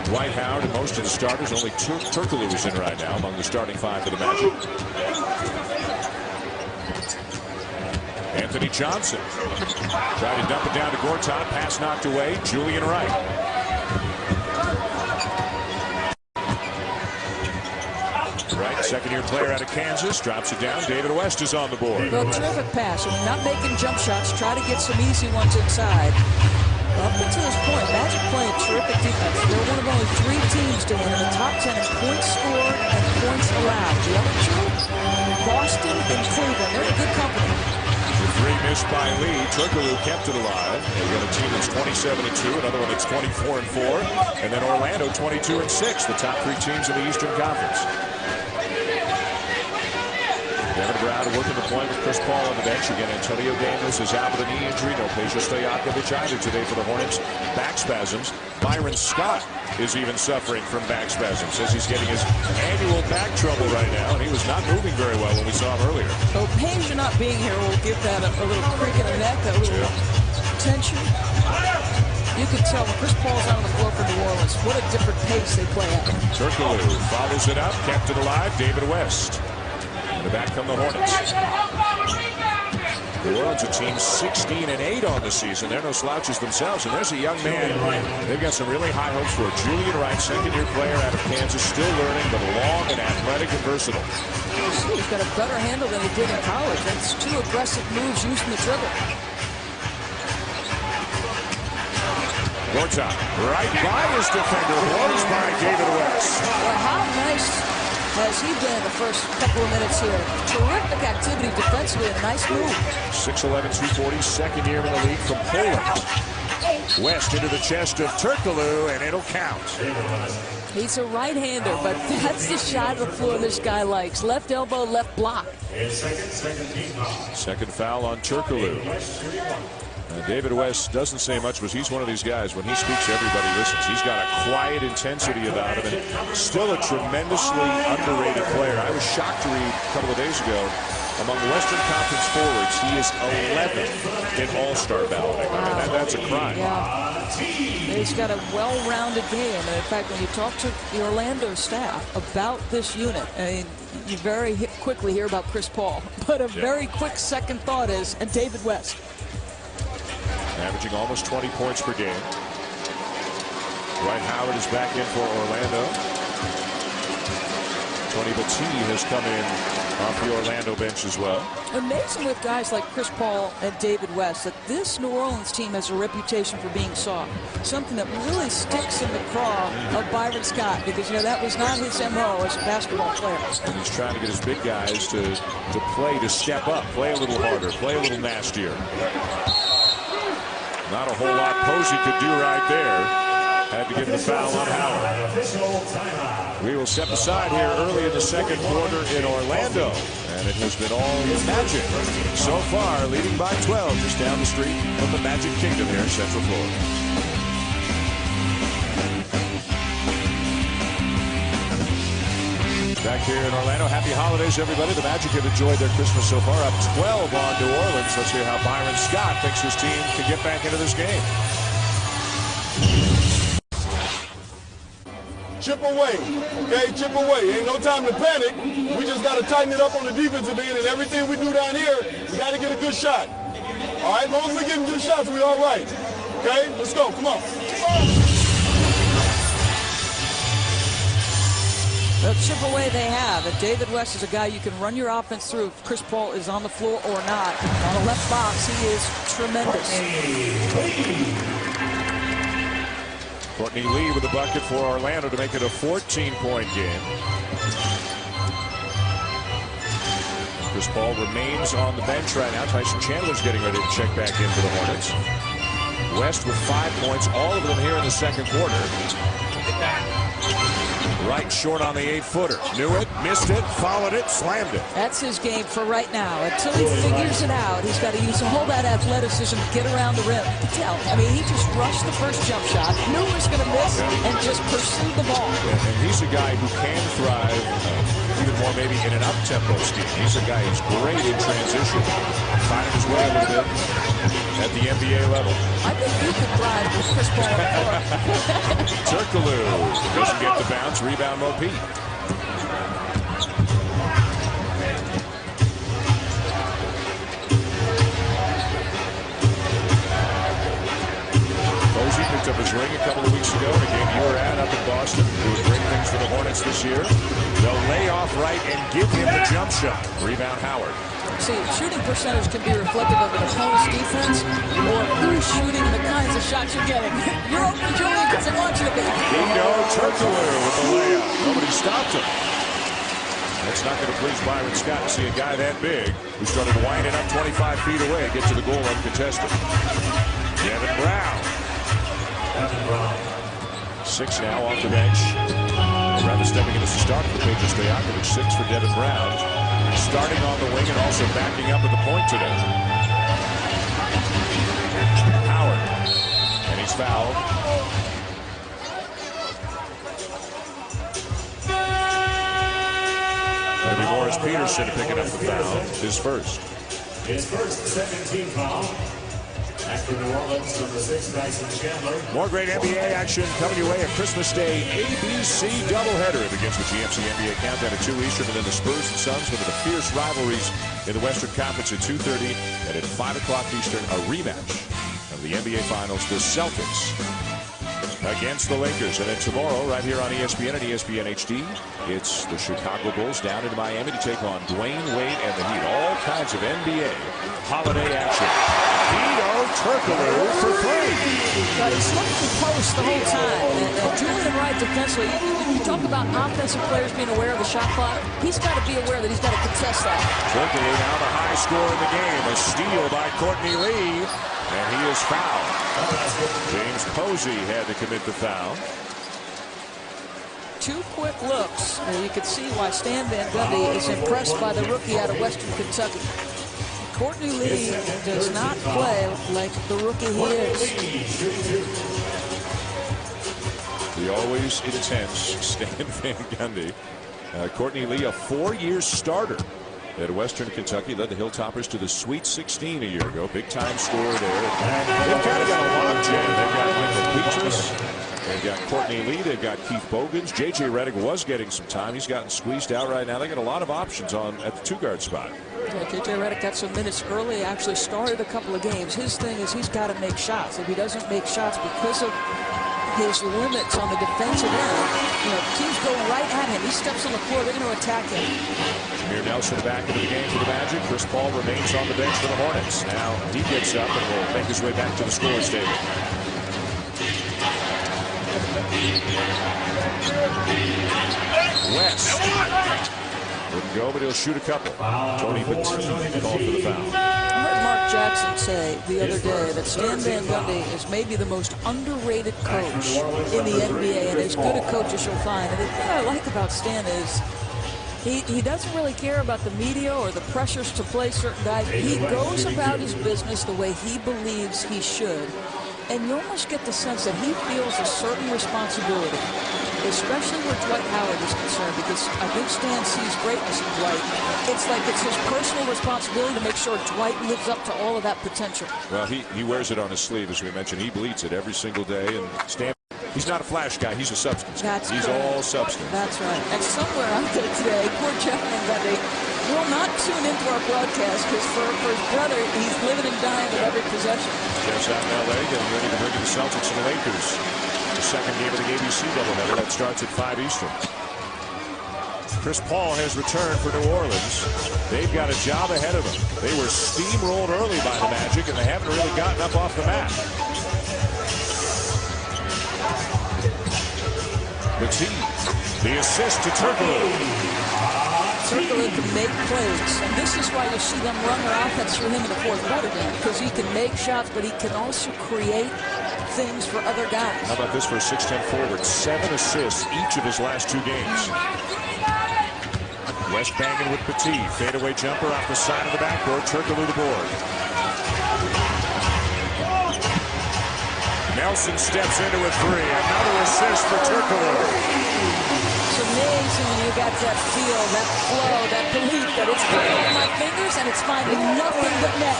Dwight Howard and most of the starters. Only Turkoglu is in right now among the starting five for the Magic. Anthony Johnson tried to dump it down to Gortat. Pass knocked away. Julian Wright. Right, second-year player out of Kansas, drops it down. David West is on the board. Well, terrific pass. Not making jump shots. Try to get some easy ones inside. Up until this point, Magic playing terrific defense. They're one of only 3 teams to enter the top 10 in points scored and points allowed. The other 2, Boston and Cleveland. They're in good company. The 3 missed by Lee. Turkoglu kept it alive. They've got a team that's 27-2, another one that's 24-4, and then Orlando 22-6, the top 3 teams in the Eastern Conference. Devin Brown working the point with Chris Paul on the bench. Again, Antonio Davis is out with a knee injury. No Peja Stojakovic either today for the Hornets. Back spasms. Byron Scott is even suffering from back spasms. Says he's getting his annual back trouble right now, and he was not moving very well when we saw him earlier. So Peja not being here will give that a little creak in the neck, a little tension. You can tell when Chris Paul's out on the floor for New Orleans, what a different pace they play at. Turkoglu follows it up, kept it alive. David West. And back come the Hornets. New Orleans, a team 16-8 on the season. They're no slouches themselves, and there's a young man. They've got some really high hopes for. Julian Wright, second-year player out of Kansas, still learning, but long and athletic and versatile. He's got a better handle than he did in college. That's 2 aggressive moves using the dribble. Gortat, right by his defender, blows by David West. Well, how nice has he been the first couple of minutes here? Terrific activity defensively, a nice move. 6'11", 240, second year in the league from Poland. West into the chest of Turkoglu, and it'll count. He's a right-hander, but that's the shot of the floor this guy likes. Left elbow, left block. Second foul on Turkoglu. David West doesn't say much, but he's one of these guys. When he speaks, everybody listens. He's got a quiet intensity about him, and still a tremendously underrated player. I was shocked to read a couple of days ago, among Western Conference forwards, he is 11th in All-Star balloting. Wow. And that's a crime. Yeah. He's got a well-rounded game. And in fact, when you talk to the Orlando staff about this unit, I mean, you very quickly hear about Chris Paul, but a very quick second thought is, and David West. Averaging almost 20 points per game. Dwight Howard is back in for Orlando. Tony Battie has come in off the Orlando bench as well. Amazing with guys like Chris Paul and David West that this New Orleans team has a reputation for being soft. Something that really sticks in the craw of Byron Scott, because, you know, that was not his MO as a basketball player. And he's trying to get his big guys to play, to step up, play a little harder, play a little nastier. Not a whole lot Posey could do right there. Had to get the foul on Howard. We will step aside here early in the second quarter in Orlando. And it has been all Magic so far, leading by 12 just down the street from the Magic Kingdom here in Central Florida. Back here in Orlando. Happy holidays, everybody. The Magic have enjoyed their Christmas so far. Up 12 on New Orleans. Let's hear how Byron Scott thinks his team can get back into this game. Chip away, okay? Chip away. Ain't no time to panic. We just got to tighten it up on the defensive end, and everything we do down here, we got to get a good shot. All right? As long as we're getting good shots, we're all right. Okay? Let's go. Come on. The chip away they have, and David West is a guy you can run your offense through if Chris Paul is on the floor or not. On the left box, he is tremendous. Courtney Lee with a bucket for Orlando to make it a 14-point game. Chris Paul remains on the bench right now. Tyson Chandler's getting ready to check back in for the Hornets. West with 5 points, all of them here in the second quarter. Right short on the 8-footer. Knew it, missed it, followed it, slammed it. That's his game for right now. Until he figures it out, he's got to use all that athleticism to get around the rim. You can tell. I mean, he just rushed the first jump shot, knew he was going to miss, and just pursued the ball. And he's a guy who can thrive even more maybe in an up-tempo scheme. He's a guy who's great in transition, finding his way a little bit at the NBA level. I think you could thrive with Chris Paul on the floor. Turkoglu doesn't get the bounce. Rebound, Mo Pete. Posey picked up his ring a couple of weeks ago in a game you were at up in Boston. Doing great things for the Hornets this year. They'll lay off right and give him the jump shot. Rebound, Howard. See, shooting percentage can be reflective of an opponent's defense or who's shooting the kinds of shots you're getting. You're open, Julian, because they want you to be. Dino Turkoglu with the layup. Nobody stopped him. That's not going to please Byron Scott to see a guy that big who started winding up 25 feet away get to the goal uncontested. Devin Brown. 6 now off the bench. Rather stepping in as a start for Peja Stojakovic. 6 for Devin Brown. Starting on the wing and also backing up at the point today. Howard. And he's fouled. It'll be Morris Peterson picking up the foul. His first. His first second-team foul. After New Orleans, number 6, Dyson Chandler. More great NBA action coming your way. A Christmas Day ABC doubleheader. It begins with GMC NBA Countdown at 2 Eastern, and then the Spurs and Suns, one of the fierce rivalries in the Western Conference at 2:30, and at 5 o'clock Eastern, a rematch of the NBA Finals. The Celtics against the Lakers. And then tomorrow, right here on ESPN and ESPN HD, it's the Chicago Bulls down in Miami to take on Dwayne Wade and the Heat. All kinds of NBA holiday action. Dino Turkoglu for 3. But he's looking to post the whole time. And Julian Wright defensively, you talk about offensive players being aware of the shot clock. He's got to be aware that he's got to contest that. Turkoglu now the high score in the game. A steal by Courtney Lee. And he is fouled. James Posey had to commit the foul. 2 quick looks. And you can see why Stan Van Gundy is impressed by the rookie out of Western Kentucky. Courtney Lee does not play like the rookie he is. The always intense Stan Van Gundy. Courtney Lee, a 4-year starter at Western Kentucky, led the Hilltoppers to the Sweet 16 a year ago. Big time scorer there. They've kind of got a logjam. They've got Michael Petrus. They've got Courtney Lee. They've got Keith Bogans. J.J. Redick was getting some time. He's gotten squeezed out right now. They got a lot of options on at the 2-guard spot. Yeah, J.J. Redick got some minutes early. Actually started a couple of games. His thing is he's got to make shots. If he doesn't make shots because of his limits on the defensive end, teams go right at him. He steps on the floor. They're going to attack him. Jameer Nelson back into the game for the Magic. Chris Paul remains on the bench for the Hornets. Now he gets up and will make his way back to the scorer's table. West. Wouldn't go, but he'll shoot a couple. Tony Petit called for the foul. I heard Mark Jackson say the other day that Stan Van Gundy is maybe the most underrated coach in the NBA, and as good a coach as you'll find. And the thing I like about Stan is he doesn't really care about the media or the pressures to play certain guys. He goes about his business the way he believes he should. And you almost get the sense that he feels a certain responsibility, especially where Dwight Howard is concerned, because I think Stan sees greatness in Dwight. It's like it's his personal responsibility to make sure Dwight lives up to all of that potential. Well, he wears it on his sleeve, as we mentioned. He bleeds it every single day. And Stan, he's not a flash guy. He's a substance guy. He's all substance. That's right. And somewhere out there today, poor Jeff Van Gundy will not tune into our broadcast because for his brother, he's living and dying with every possession. Jeff's out in L.A. getting ready to bring in the Celtics and the Lakers. The second game of the ABC doubleheader that starts at 5 Eastern. Chris Paul has returned for New Orleans. They've got a job ahead of them. They were steamrolled early by the Magic, and they haven't really gotten up off the mat. Petit, the assist to Turkoglu. Turkoglu can make plays, and this is why you see them run their offense through him in the fourth quarter, because he can make shots, but he can also create things for other guys. How about this for a 6'10" forward? 7 assists each of his last 2 games. West banging with Petit. Fadeaway jumper off the side of the backboard. Turkoglu the board. Nelson steps into a 3. Another assist for Turkoglu. To me, amazing when you got that feel, that flow, that belief that it's going on my fingers and it's finding nothing but net.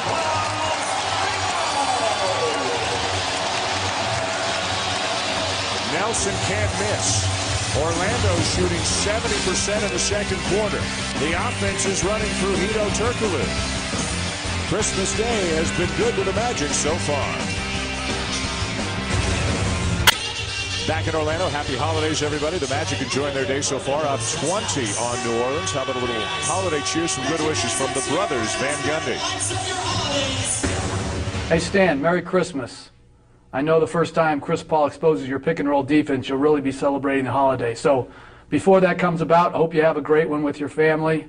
Nelson can't miss. Orlando shooting 70% in the second quarter. The offense is running through Hedo Turkoglu. Christmas Day has been good to the Magic so far. Back in Orlando, happy holidays, everybody. The Magic enjoying their day so far, up 20 on New Orleans. How about a little holiday cheers, some good wishes from the brothers Van Gundy. Hey, Stan, Merry Christmas. I know the first time Chris Paul exposes your pick-and-roll defense, you'll really be celebrating the holiday. So before that comes about, I hope you have a great one with your family,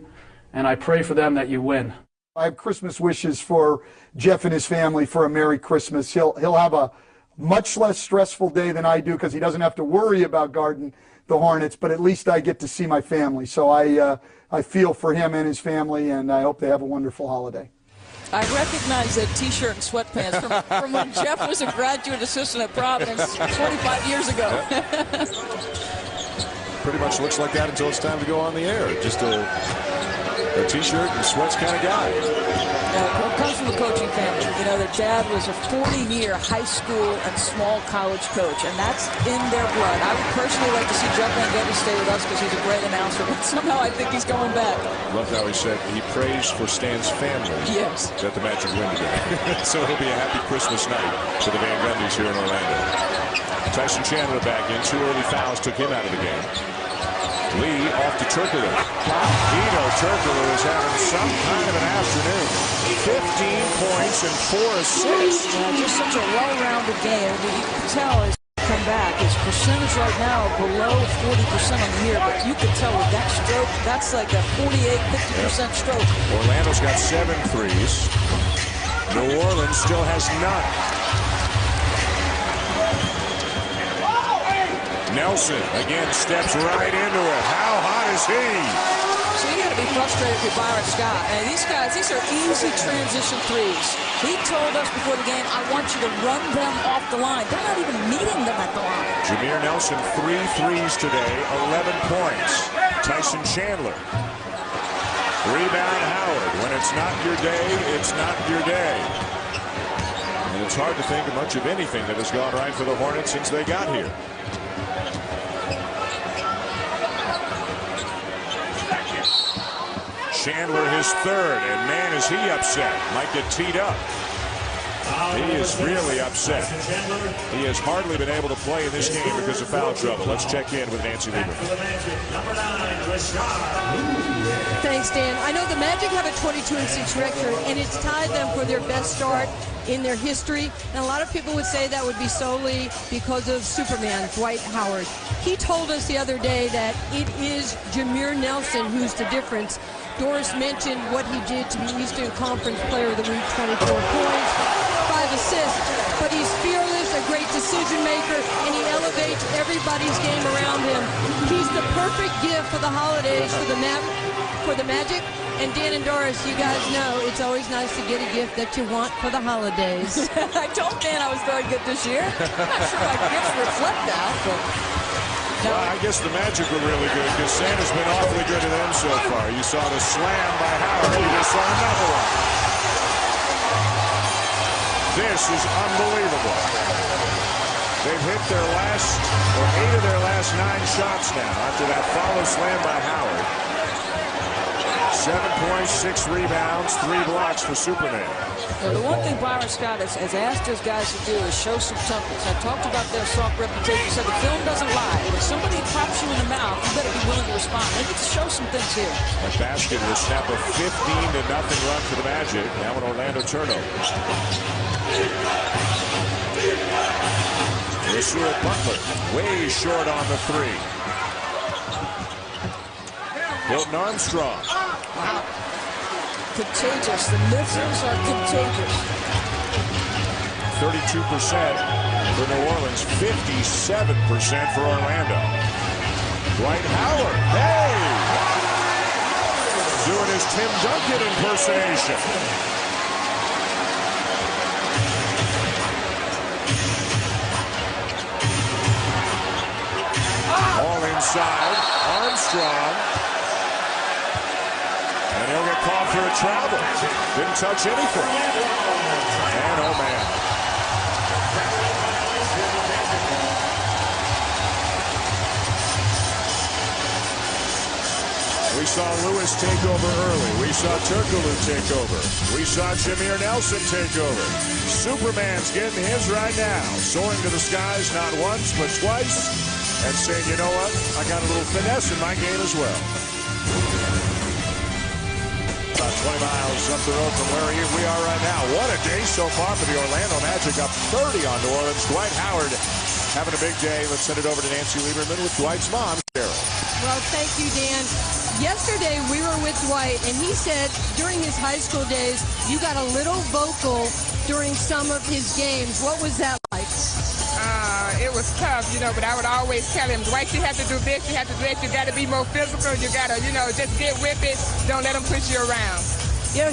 and I pray for them that you win. I have Christmas wishes for Jeff and his family for a Merry Christmas. He'll have a much less stressful day than I do because he doesn't have to worry about guarding the Hornets, but at least I get to see my family. So I feel for him and his family, and I hope they have a wonderful holiday. I recognize that T-shirt and sweatpants from when Jeff was a graduate assistant at Providence 25 years ago. Pretty much looks like that until it's time to go on the air. Just a T-shirt and sweats kind of guy. Well, it comes from a coaching family. You know, their dad was a 40-year high school and small college coach, and that's in their blood. I would personally like to see Jeff Van Gundy stay with us because he's a great announcer, but somehow I think he's going back. Love how he said he prays for Stan's family. Yes. That the Magic win today. So it'll be a happy Christmas night for the Van Gundys here in Orlando. Tyson Chandler back in. 2 early fouls took him out of the game. Lee off to Turkoglu. Hedo Turkoglu is having some kind of an afternoon. 15 points and 4 assists. Yeah, just such a well-rounded game. You can tell as he come back, his percentage right now below 40% on the year, but you can tell with that stroke, that's like a 48-50% stroke. Orlando's got 7 threes. New Orleans still has none. Nelson again steps right into it. How hot is he? So you got to be frustrated with Byron Scott. And these guys, these are easy transition threes. He told us before the game, I want you to run them off the line. They're not even meeting them at the line. Jameer Nelson, 3 threes today, 11 points. Tyson Chandler. Rebound Howard. When it's not your day, it's not your day. And it's hard to think of much of anything that has gone right for the Hornets since they got here. Chandler his third, and man is he upset. Might get teed up. He is really upset. He has hardly been able to play in this game because of foul trouble. Let's check in with Nancy Lieberman. Thanks, Dan. I know the Magic have a 22-6 record, and it's tied them for their best start in their history. And a lot of people would say that would be solely because of Superman, Dwight Howard. He told us the other day that it is Jameer Nelson who's the difference. Doris mentioned what he did to be Eastern Conference Player of the Week, 24 points, 5 assists, but he's fearless, a great decision maker, and he elevates everybody's game around him. He's the perfect gift for the holidays for the Magic. And Dan and Doris, you guys know it's always nice to get a gift that you want for the holidays. I told Dan I was very good this year. I'm not sure my gifts reflect that, but... Well, I guess the Magic were really good because Santa's been awfully good to them so far. You saw the slam by Howard. You just saw another one. This is unbelievable. They've hit their last, or 8 of their last 9 shots now after that follow slam by Howard. 7 points, 6 rebounds, 3 blocks for Superman. Well, the one thing Byron Scott has asked his guys to do is show some toughness. I talked about their soft reputation. He said the film doesn't lie. If somebody pops you in the mouth, you better be willing to respond. They need to show some things here. That basket will snap a 15-0 run for the Magic. Now an Orlando turnover. Russell Butler way short on the 3. Hilton Armstrong. Wow. Contagious. The missiles are contagious. 32% for New Orleans, 57% for Orlando. Dwight Howard, hey! Doing his Tim Duncan impersonation. All in inside. Armstrong. And he'll get called for a travel. Didn't touch anything. And oh man. We saw Lewis take over early. We saw Turkoglu take over. We saw Jameer Nelson take over. Superman's getting his right now. Soaring to the skies not once but twice. And saying, you know what? I got a little finesse in my game as well. About 20 miles up the road from where we are right now. What a day so far for the Orlando Magic. Up 30 on New Orleans. Dwight Howard having a big day. Let's send it over to Nancy Lieberman with Dwight's mom, Cheryl. Well, thank you, Dan. Yesterday, we were with Dwight, and he said during his high school days, you got a little vocal during some of his games. What was that like? It was tough, but I would always tell him, Dwight, you have to do this, you have to do that, you got to be more physical, you got to, just get with it, don't let them push you around.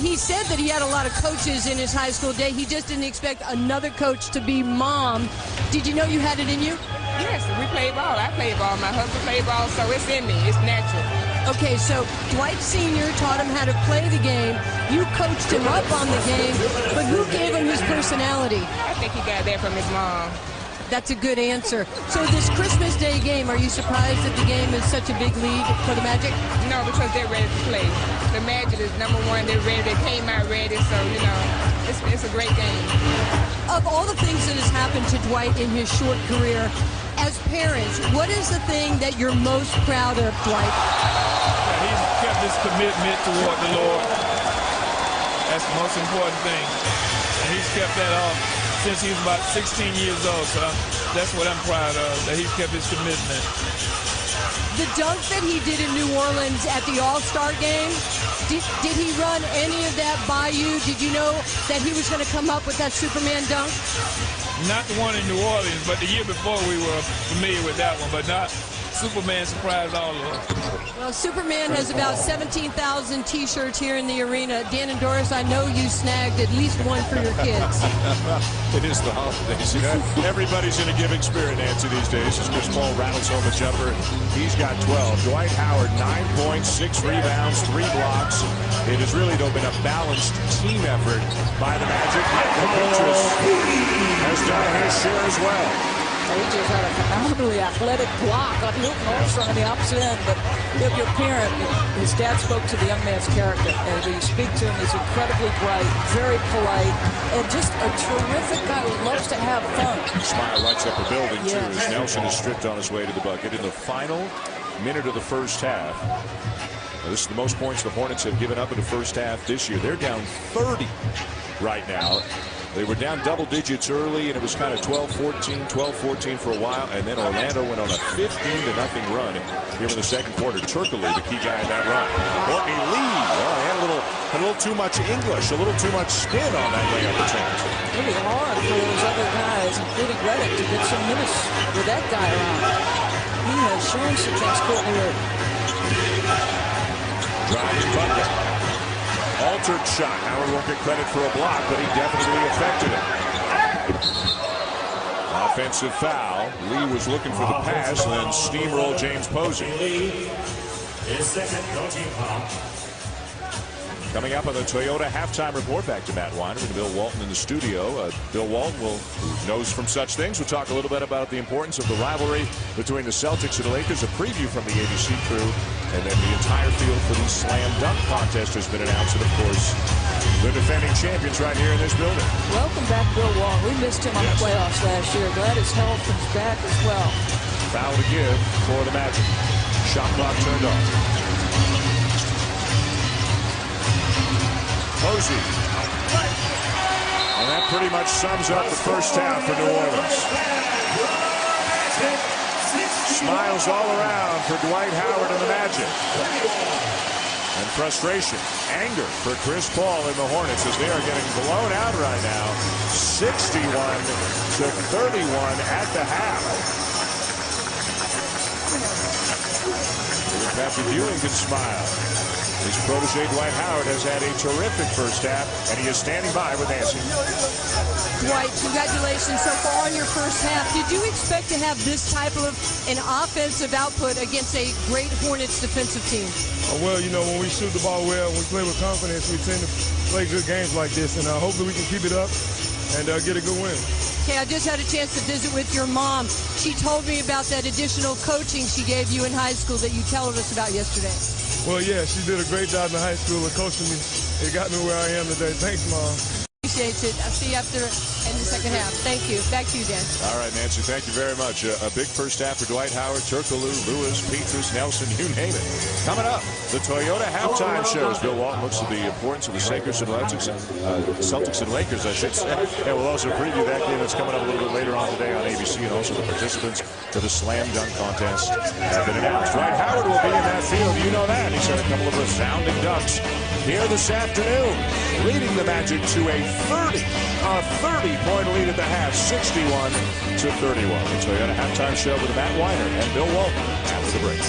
He said that he had a lot of coaches in his high school day. He just didn't expect another coach to be mom. Did you know you had it in you? Yes, we play ball. I play ball. My husband played ball, so it's in me. It's natural. Okay, so Dwight Sr. taught him how to play the game. You coached him up on the game, but who gave him his personality? I think he got that from his mom. That's a good answer. So this Christmas Day game, are you surprised that the game is such a big lead for the Magic? No, because they're ready to play. The Magic is number one. They're ready. They came out ready, so, it's a great game. Of all the things that has happened to Dwight in his short career, as parents, what is the thing that you're most proud of, Dwight? He's kept his commitment toward the Lord. That's the most important thing. And he's kept that up since he was about 16 years old. So that's what I'm proud of, that he's kept his commitment. The dunk that he did in New Orleans at the All-Star game, did he run any of that by you? Did you know that he was going to come up with that Superman dunk? Not the one in New Orleans, but the year before we were familiar with that one, but not Superman surprised all of us. Well, Superman has about 17,000 T-shirts here in the arena. Dan and Doris, I know you snagged at least one for your kids. It is the holidays. Everybody's in a giving spirit, Nancy, these days. As Chris Paul rattles home a jumper, he's got 12. Dwight Howard, 9 points, 6 rebounds, 3 blocks. It has really, though, been a balanced team effort by the Magic. Michael Petras has done his share as well. He just had a phenomenally athletic block on Hilton Armstrong on the opposite end. But if your parent, his dad spoke to the young man's character. And when you speak to him, he's incredibly bright, very polite, and just a terrific guy who loves to have fun. Smile lights up the building, too, as Nelson is stripped on his way to the bucket in the final minute of the first half. Now, this is the most points the Hornets have given up in the first half this year. They're down 30 right now. They were down double digits early, and it was kind of 12-14 for a while, and then Orlando went on a 15-0 run here in the second quarter. Turkoglu, the key guy in that run. Courtney Lee, well, he had a little too much English, a little too much spin on that layup attempt. Really hard for those other guys, including Reddick, to get some minutes with that guy around. He has shown some things, Courtney Lee. Driving bucket. Altered shot. Howard won't get credit for a block, but he definitely affected it. Offensive foul. Lee was looking for the pass and then steamrolled James Posey. His second, no team foul. Coming up on the Toyota halftime report, back to Matt Weiner and Bill Walton in the studio. Bill Walton, who knows from such things, will talk a little bit about the importance of the rivalry between the Celtics and the Lakers, a preview from the ABC crew, and then the entire field for the slam dunk contest has been announced, and of course, the defending champions right here in this building. Welcome back, Bill Walton. We missed him on the playoffs last year. Glad his health is back as well. Foul to give for the Magic. Shot clock turned on. Posey. And that pretty much sums up the first half for New Orleans. Smiles all around for Dwight Howard and the Magic. And frustration, anger for Chris Paul and the Hornets as they are getting blown out right now. 61-31 at the half. Patrick Ewing can smile. His protege, Dwight Howard, has had a terrific first half, and he is standing by with Nancy. Dwight, congratulations so far on your first half. Did you expect to have this type of an offensive output against a great Hornets defensive team? Well, you know, when we shoot the ball well, we play with confidence, we tend to play good games like this, and hopefully we can keep it up and get a good win. Okay, I just had a chance to visit with your mom. She told me about that additional coaching she gave you in high school that you told us about yesterday. Well, yeah, she did a great job in high school of coaching me. It got me where I am today. Thanks, Mom. Appreciate it. I'll see you after in the second half. Thank you. Back to you, Dan. All right, Nancy, thank you very much. A big first half for Dwight Howard, Turkoglu, Lewis, Petrus, Nelson, you name it. Coming up, the Toyota halftime shows. Bill Walton looks at the importance of the Celtics and Lakers, I should say. And we'll also preview that game that's coming up a little bit later on today on ABC, and also the participants to the slam dunk contest have been announced. Dwight Howard will be in that field. You know that. He's had a couple of resounding dunks here this afternoon, leading the Magic to a 30-point lead at the half, 61-31. The Toyota halftime show with Matt Weiner and Bill Walton after the break.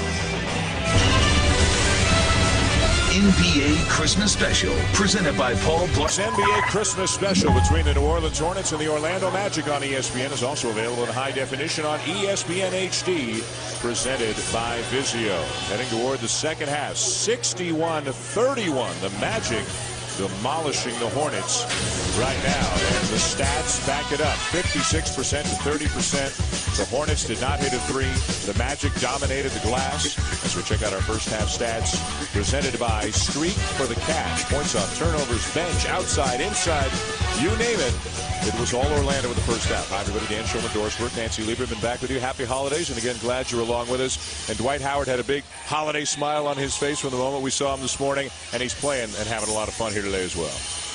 NBA Christmas Special, presented by Paul Blart. NBA Christmas Special between the New Orleans Hornets and the Orlando Magic on ESPN is also available in high definition on ESPN HD, presented by Vizio. Heading toward the second half, 61-31. The Magic demolishing the Hornets right now, and the stats back it up. 56% to 30%. The Hornets did not hit a three. The Magic dominated the glass. As we check out our first half stats, presented by Streak for the Cash. Points off turnovers, bench, outside, inside, you name it. It was all Orlando in the first half. Hi, everybody. Dan Shulman, Doris Burke, Nancy Lieberman back with you. Happy holidays, and again, glad you're along with us. And Dwight Howard had a big holiday smile on his face from the moment we saw him this morning, and he's playing and having a lot of fun here today as well.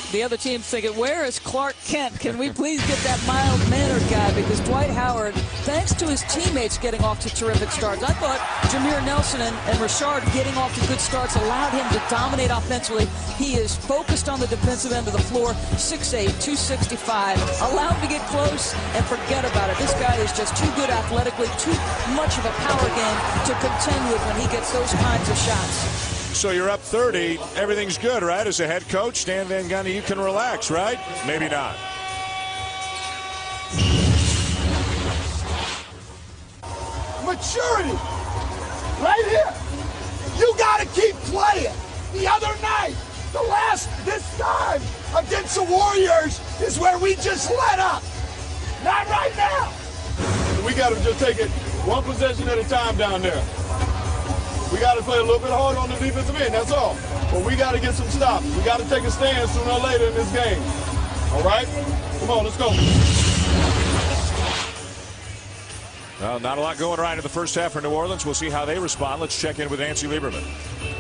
The other team's thinking, where is Clark Kent? Can we please get that mild-mannered guy? Because Dwight Howard, thanks to his teammates getting off to terrific starts, I thought Jameer Nelson and Richard getting off to good starts allowed him to dominate offensively. He is focused on the defensive end of the floor, 6'8", 265. Allow him to get close and forget about it. This guy is just too good athletically, too much of a power game to contend with when he gets those kinds of shots. So you're up 30. Everything's good, right? As a head coach, Stan Van Gundy, you can relax, right? Maybe not. Maturity. Right here. You got to keep playing. The other night, this time against the Warriors is where we just let up. Not right now. We got to just take it one possession at a time down there. We got to play a little bit harder on the defensive end, that's all. But we got to get some stops. We got to take a stand sooner or later in this game. All right? Come on, let's go. Well, not a lot going right in the first half for New Orleans. We'll see how they respond. Let's check in with Nancy Lieberman.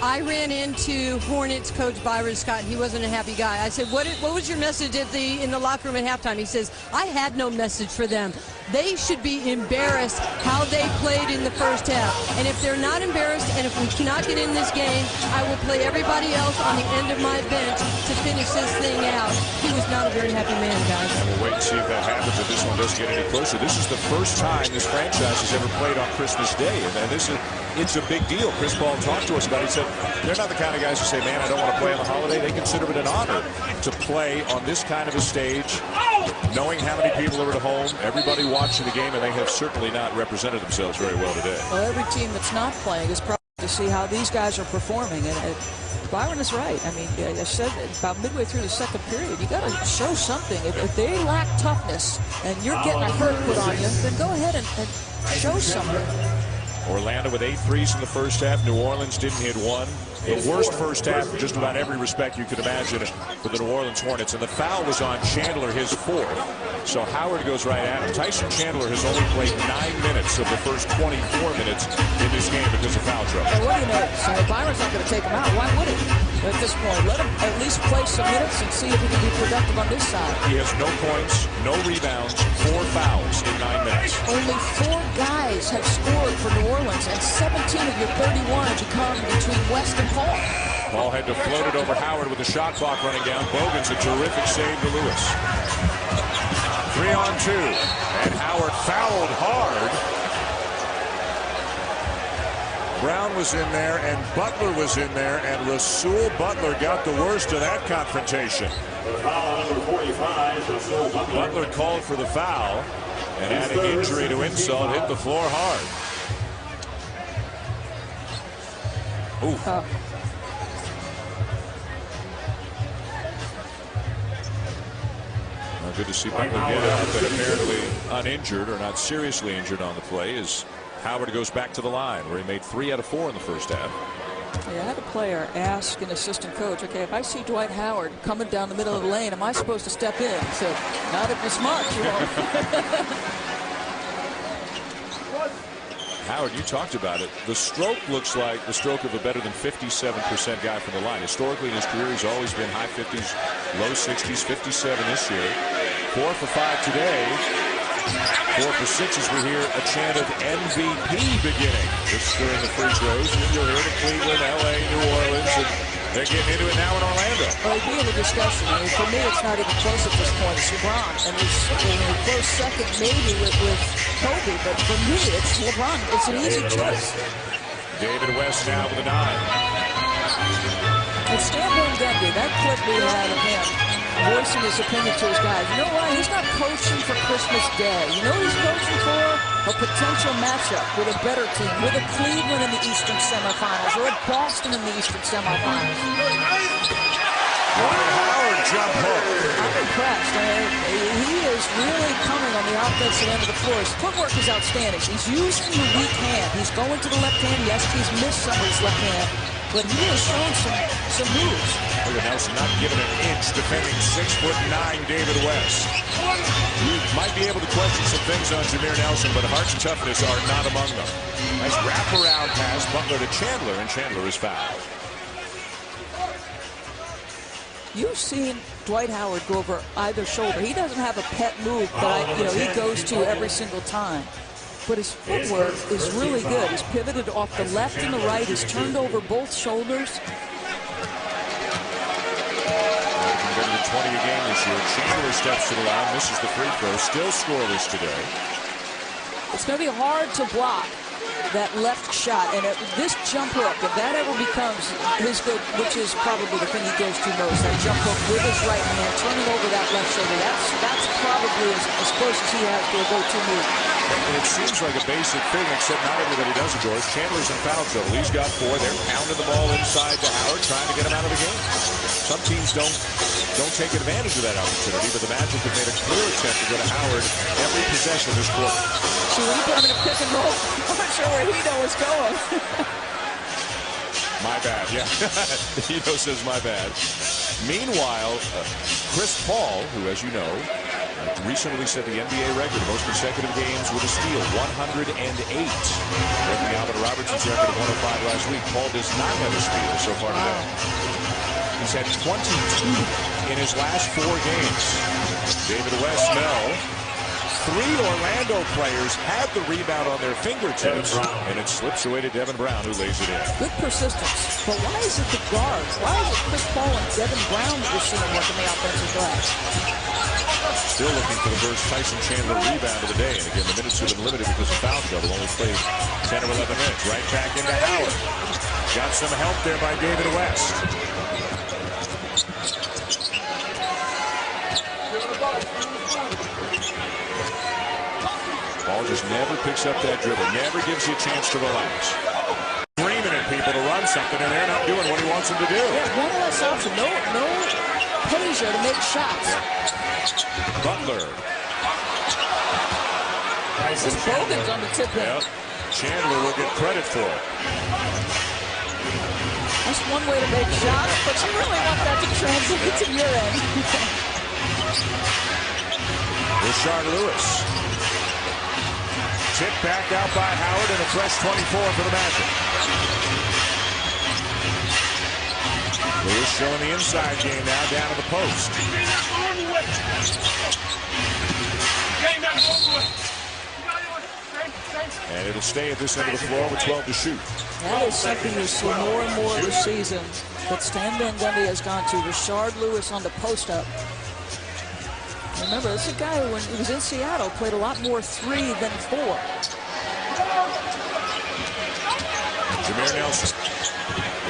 I ran into Hornets coach Byron Scott. He wasn't a happy guy. I said, what was your message in the locker room at halftime? He says, I had no message for them. They should be embarrassed how they played in the first half. And if they're not embarrassed, and if we cannot get in this game, I will play everybody else on the end of my bench to finish this thing out. He was not a very happy man, guys. And we'll wait and see if that happens, if this one doesn't get any closer. This is the first time this franchise has ever played on Christmas Day. And it's a big deal. Chris Paul talked to us about it. He said they're not the kind of guys who say, man, I don't want to play on the holiday. They consider it an honor to play on this kind of a stage, knowing how many people are at home, everybody watching the game, and they have certainly not represented themselves very well today. Well, every team that's not playing is probably to see how these guys are performing. And Byron is right. I mean, I said about midway through the second period, you got to show something. If they lack toughness and you're getting a hurt put on you, then go ahead and show something. Orlando with 8 threes in the first half. New Orleans didn't hit one. The worst first half, just about every respect you could imagine, for the New Orleans Hornets. And the foul was on Chandler, his fourth. So Howard goes right at him. Tyson Chandler has only played 9 minutes of the first 24 minutes in this game because of foul trouble. Well, what do you know? So Byron's not going to take him out. Why would he? At this point, let him at least play some minutes and see if he can be productive on this side. He has no points, no rebounds, 4 fouls in 9 minutes. Only 4 guys have scored for New Orleans, and 17 of your 31 have come between West and Paul. Paul had to float it over Howard with the shot clock running down. Bogan's a terrific save to Lewis. 3-on-2, and Howard fouled hard. Brown was in there, and Butler was in there, and Rasul Butler got the worst of that confrontation. Butler called for the foul, and adding injury to insult, hit the floor hard. Ooh. Well, good to see Butler get up and apparently uninjured or not seriously injured on the play as Howard goes back to the line where he made 3 out of 4 in the first half. Yeah, I had a player ask an assistant coach, okay, if I see Dwight Howard coming down the middle of the lane, am I supposed to step in? He said, not if you're smart, you won't. Howard, you talked about it. The stroke looks like the stroke of a better than 57% guy from the line. Historically in his career, he's always been high 50s, low 60s, 57 this year. 4 for 5 today. 4 for 6 as we hear a chant of MVP beginning. This during the free throws. You'll hear it in Cleveland, LA, New Orleans, and they're getting into it now in Orlando. Well, it'd be in the discussion. I mean, for me, it's not even close at this point. It's LeBron, and he's in a close second maybe with Kobe, but for me, it's LeBron. It's an easy choice. David West now with a 9. And Stan Van Gundy, that clip we had of him voicing his opinion to his guys. You know what? He's not coaching for Christmas Day. You know what he's coaching for? A potential matchup with a better team, with a Cleveland in the Eastern semifinals, or a Boston in the Eastern semifinals. Howard jump hook. I'm impressed. He is really coming on the offensive end of the floor. His footwork is outstanding. He's using the weak hand. He's going to the left hand. Yes, he's missed some of his left hand, but he has shown some moves. Look at Nelson not giving an inch, defending 6'9" David West. You might be able to question some things on Jameer Nelson, but heart's toughness are not among them. Nice wraparound pass, Butler to Chandler, and Chandler is fouled. You've seen Dwight Howard go over either shoulder. He doesn't have a pet move that he goes to every single time. But his footwork is really good. He's pivoted off the left and the right. He's turned over both shoulders. Better than 20 a game this year. Chandler steps to the line, misses the free throw, still scoreless today. It's going to be hard to block that left shot, and this jump hook, if that ever becomes his good, which is probably the thing he goes to most, that jump hook with his right hand, turning over that left shoulder, that's probably as close as he has to a go-to move. And it seems like a basic thing, except not everybody does it, George. Chandler's in foul trouble. He's got 4. They're pounding the ball inside to Howard, trying to get him out of the game. Some teams don't take advantage of that opportunity, but the Magic have made a clear attempt to go to Howard every possession this quarter. See, when you put him in a pick and roll, I'm not sure where Hito is going. My bad, yeah. Hito says my bad. Meanwhile, Chris Paul, who, as you know, recently set the NBA record of most consecutive games with a steal, 108. Breaking Alvin Robertson's record of 105 last week. Paul does not have a steal so far today. He's had 22 in his last 4 games. David West, no. 3 Orlando players had the rebound on their fingertips, and it slips away to Devin Brown, who lays it in. Good persistence. But why is it the guards? Why is it Chris Paul and Devin Brown that you're seeing working the offensive glass? Still looking for the first Tyson Chandler rebound of the day. And again, the minutes have been limited because of foul trouble. Only played 10 or 11 minutes. Right back into Howard. Got some help there by David West. Paul just never picks up that dribble. Never gives you a chance to relax. Screaming at people to run something, and they're not doing what he wants them to do. Yeah, one less option. No Peja to make shots. Butler. This Bogan's on the tip in. Yep. Chandler will get credit for it. That's one way to make shots, but you really want that to translate to your end. Rashard Lewis. Tip back out by Howard, and a fresh 24 for the Magic. Lewis showing the inside game now down to the post. And it'll stay at this end of the floor with 12 to shoot. That is something you see more and more this season that Stan Van Gundy has gone to. Rashard Lewis on the post-up. Remember, this is a guy who, when he was in Seattle, played a lot more 3 than 4. Jameer Nelson.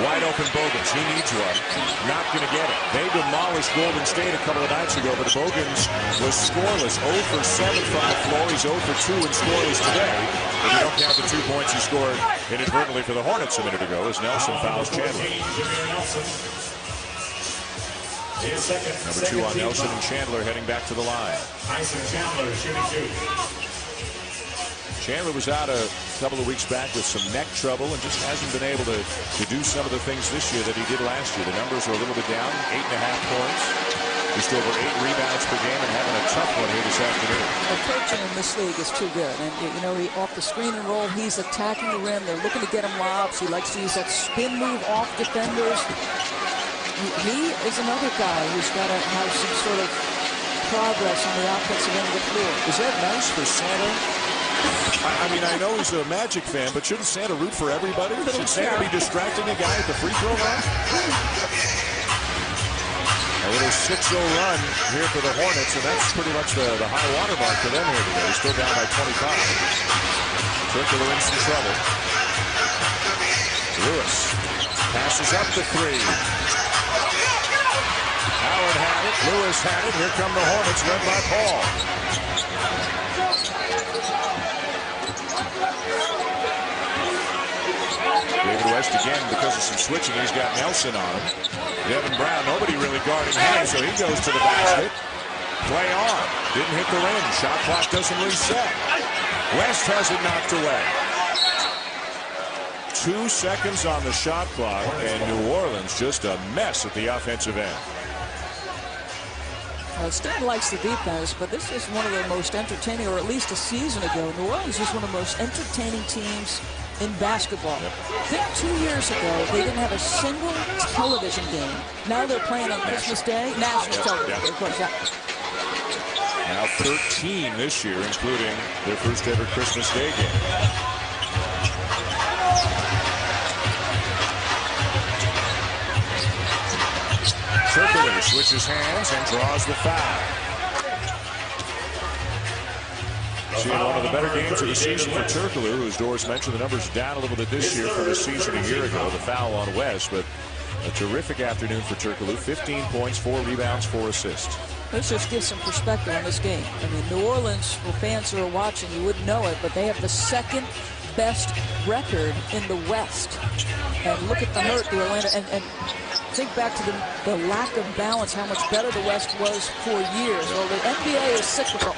Wide open Bogans. He needs one. Not going to get it. They demolished Golden State a couple of nights ago, but Bogans was scoreless. 0 for 7 from the floor. He's 0 for 2 and scoreless today. But you don't count the 2 points he scored inadvertently for the Hornets a minute ago as Nelson fouls Chandler. Number 2 on Nelson and Chandler heading back to the line. Chandler was out a couple of weeks back with some neck trouble and just hasn't been able to do some of the things this year that he did last year. The numbers are a little bit down, 8.5 points. Just over 8 rebounds per game and having a tough one here this afternoon. The coaching in this league is too good. And, you know, off the screen and roll, he's attacking the rim. They're looking to get him lobs. He likes to use that spin move off defenders. He is another guy who's got to have some sort of progress on the offensive end of the floor. Is that nice for Santa? I mean, I know he's a Magic fan, but shouldn't Santa root for everybody? Should Santa be distracting a guy at the free throw line? A little 6-0 run here for the Hornets, and that's pretty much the high water mark for them here today. Still down by 25. Turkoglu in some trouble. Lewis passes up the 3. Howard had it. Lewis had it. Here come the Hornets, led by Paul. David West again, because of some switching, he's got Nelson on him. Devin Brown, nobody really guarding him, so he goes to the basket. Play on. Didn't hit the rim. Shot clock doesn't reset. West has it knocked away. 2 seconds on the shot clock, and New Orleans just a mess at the offensive end. Stan likes the defense, but this is one of the most entertaining, or at least a season ago, New Orleans was one of the most entertaining teams in basketball. I think 2 years ago, they didn't have a single television game. Now they're playing on Christmas Day. National television, of course, yeah. Now 13 this year, including their first ever Christmas Day game. Turkoglu switches hands and draws the foul. Seeing one of the better games of the season for Turkoglu, whose Doris mentioned the numbers down a little bit this year from his season a year ago. The foul on West, but a terrific afternoon for Turkoglu. 15 points, 4 rebounds, 4 assists. Let's just give some perspective on this game. I mean, New Orleans, for fans who are watching, you wouldn't know it, but they have the second best record in the West. And look at the hurt, the Orlando, and think back to the lack of balance, how much better the West was for years. Well, the NBA is cyclical.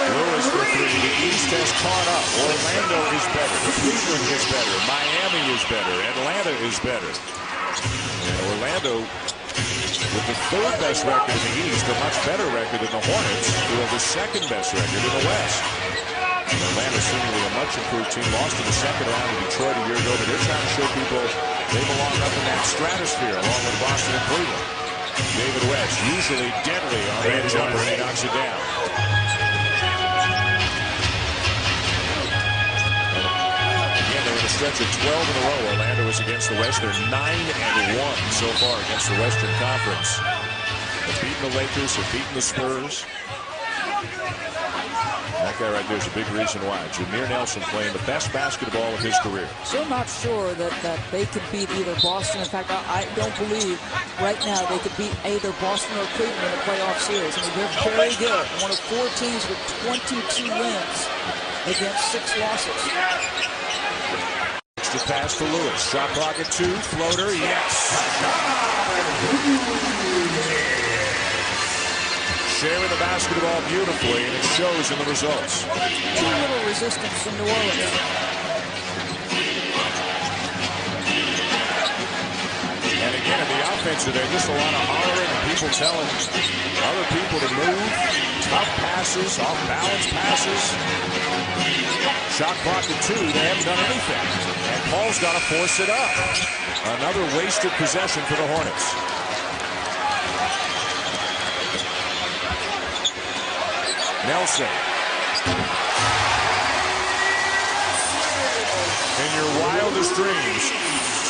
Lewis for 3. The East has caught up. Orlando is better. Cleveland is better. Miami is better. Atlanta is better. And Orlando, with the 3rd best record in the East, a much better record than the Hornets, who have the 2nd best record in the West. And Atlanta seemingly a much improved team. Lost in the 2nd round to Detroit a year ago, but they're trying to show people they belong up in that stratosphere along with Boston and Cleveland. David West, usually deadly on that jumper, and he knocks it down. Again, they're in a stretch of 12 in a row. Orlando is against the West. They're 9-1 so far against the Western Conference. They've beaten the Lakers, have beaten the Spurs. That guy right there is a big reason why. Jameer Nelson playing the best basketball of his career. Still not sure that they could beat either Boston. In fact, I don't believe right now they could beat either Boston or Cleveland in the playoff series. I mean, they're very good. One of 4 teams with 22 wins against 6 losses. Extra pass for Lewis. Shot clock at 2. Floater, yes. Sharing the basketball beautifully, and it shows in the results. Too little resistance from New Orleans. And again, in the offensive, there's just a lot of hollering and people telling other people to move. Tough passes, off-balance passes. Shot clock at 2. They haven't done anything. And Paul's got to force it up. Another wasted possession for the Hornets. Nelson. In your wildest dreams,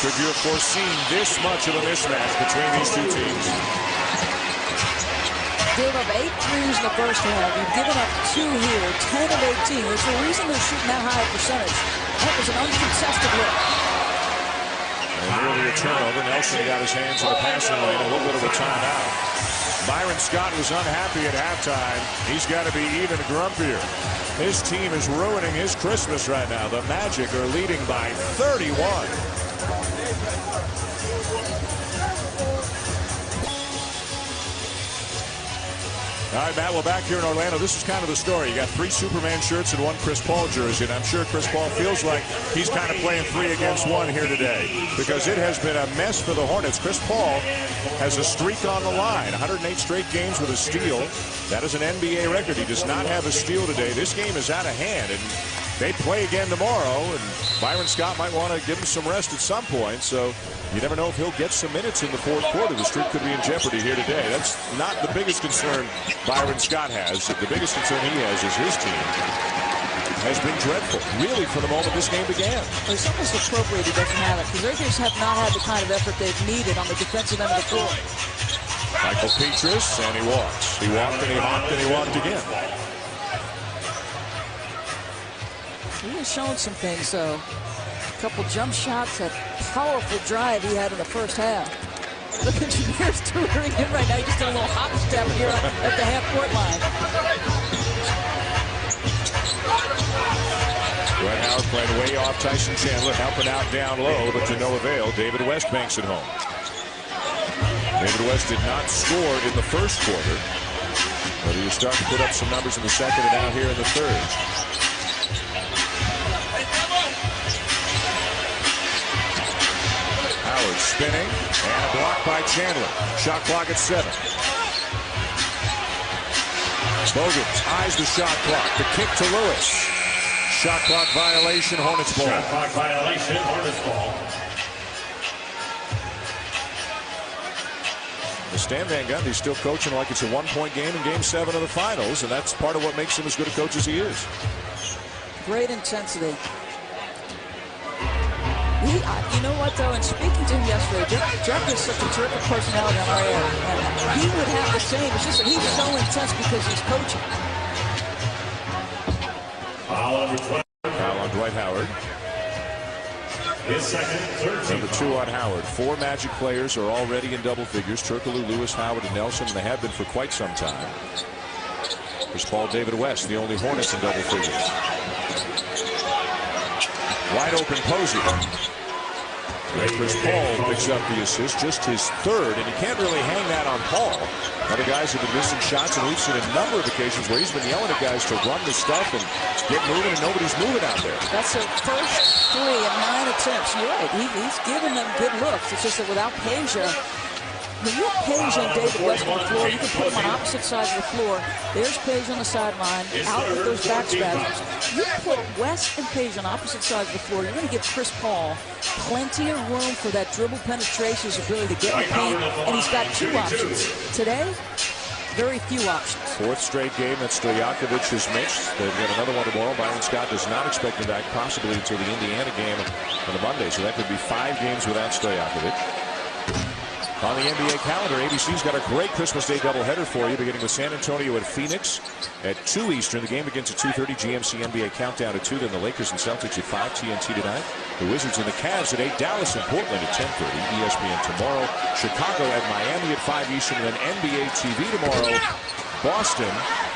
could you have foreseen this much of a mismatch between these two teams? Gave up 8 threes in the first half. You've given up 2 here, 10 of 18. There's a reason they're shooting that high percentage. That was an uncontested look. Nearly a turnover. Nelson got his hands in the passing lane. A little bit of a timeout. Byron Scott was unhappy at halftime. He's got to be even grumpier. His team is ruining his Christmas right now. The Magic are leading by 31. All right, Matt, we're back here in Orlando. This is kind of the story. You got 3 Superman shirts and 1 Chris Paul jersey, and I'm sure Chris Paul feels like he's kind of playing 3 against 1 here today because it has been a mess for the Hornets. Chris Paul has a streak on the line, 108 straight games with a steal. That is an NBA record. He does not have a steal today. This game is out of hand, and they play again tomorrow, and Byron Scott might want to give him some rest at some point, so you never know if he'll get some minutes in the fourth quarter. The streak could be in jeopardy here today. That's not the biggest concern Byron Scott has. The biggest concern he has is his team has been dreadful, really, from the moment this game began. Well, it's almost appropriate he doesn't have it, because their teams have not had the kind of effort they've needed on the defensive end of the floor. Michael Petrus, and he walks. He walked and he hopped and he walked again. He was showing some things, though. A couple jump shots, that powerful drive he had in the first half. Look at Jameer's touring him right now. He just did a little hop step here at the half-court line. Dwight Howard playing way off Tyson Chandler, helping out down low, but to no avail. David West banks it home. David West did not score in the first quarter, but he was starting to put up some numbers in the second and now here in the third. Howard spinning, and a block by Chandler. Shot clock at 7. Bogans eyes the shot clock. The kick to Lewis. Shot clock violation, Hornets ball. Shot clock violation, Hornets ball. Stan Van Gundy's still coaching like it's a 1-point game in Game 7 of the Finals, and that's part of what makes him as good a coach as he is. Great intensity. You know what, though, and speaking to him yesterday, Jeff is such a terrific personality on our air, and he would have the same. It's just that he's so intense because he's coaching. Foul on Dwight Howard. His second, third team Number 2 on Howard. 4 Magic players are already in double figures. Turkoglu, Lewis, Howard, and Nelson, and they have been for quite some time. Chris Paul, David West, the only Hornets in double figures. Wide open Posey. Chris Paul picks up the assist, just his third, and he can't really hang that on Paul. Other guys have been missing shots, and we've seen a number of occasions where he's been yelling at guys to run the stuff and get moving, and nobody's moving out there. That's their first 3 in 9 attempts. You're right. He's giving them good looks. It's just that without Peja, when you have Peja and David West on the floor, you can put them on opposite sides of the floor. There's Peja on the sideline, out with those back spasms. You put West and Peja on opposite sides of the floor, you're going to give Chris Paul plenty of room for that dribble penetration, his ability to get in the paint, and he's got 2 options. Today, very few options. 4th straight game that Stojakovic has missed. They've got another one tomorrow. Byron Scott does not expect him back possibly until the Indiana game on the Monday, so that could be 5 games without Stojakovic. On the NBA calendar, ABC's got a great Christmas Day doubleheader for you, beginning with San Antonio at Phoenix at 2 Eastern. The game begins at 2:30. GMC NBA Countdown at 2. Then the Lakers and Celtics at 5. TNT tonight. The Wizards and the Cavs at 8. Dallas and Portland at 10:30. ESPN tomorrow. Chicago at Miami at 5 Eastern. And then NBA TV tomorrow. Boston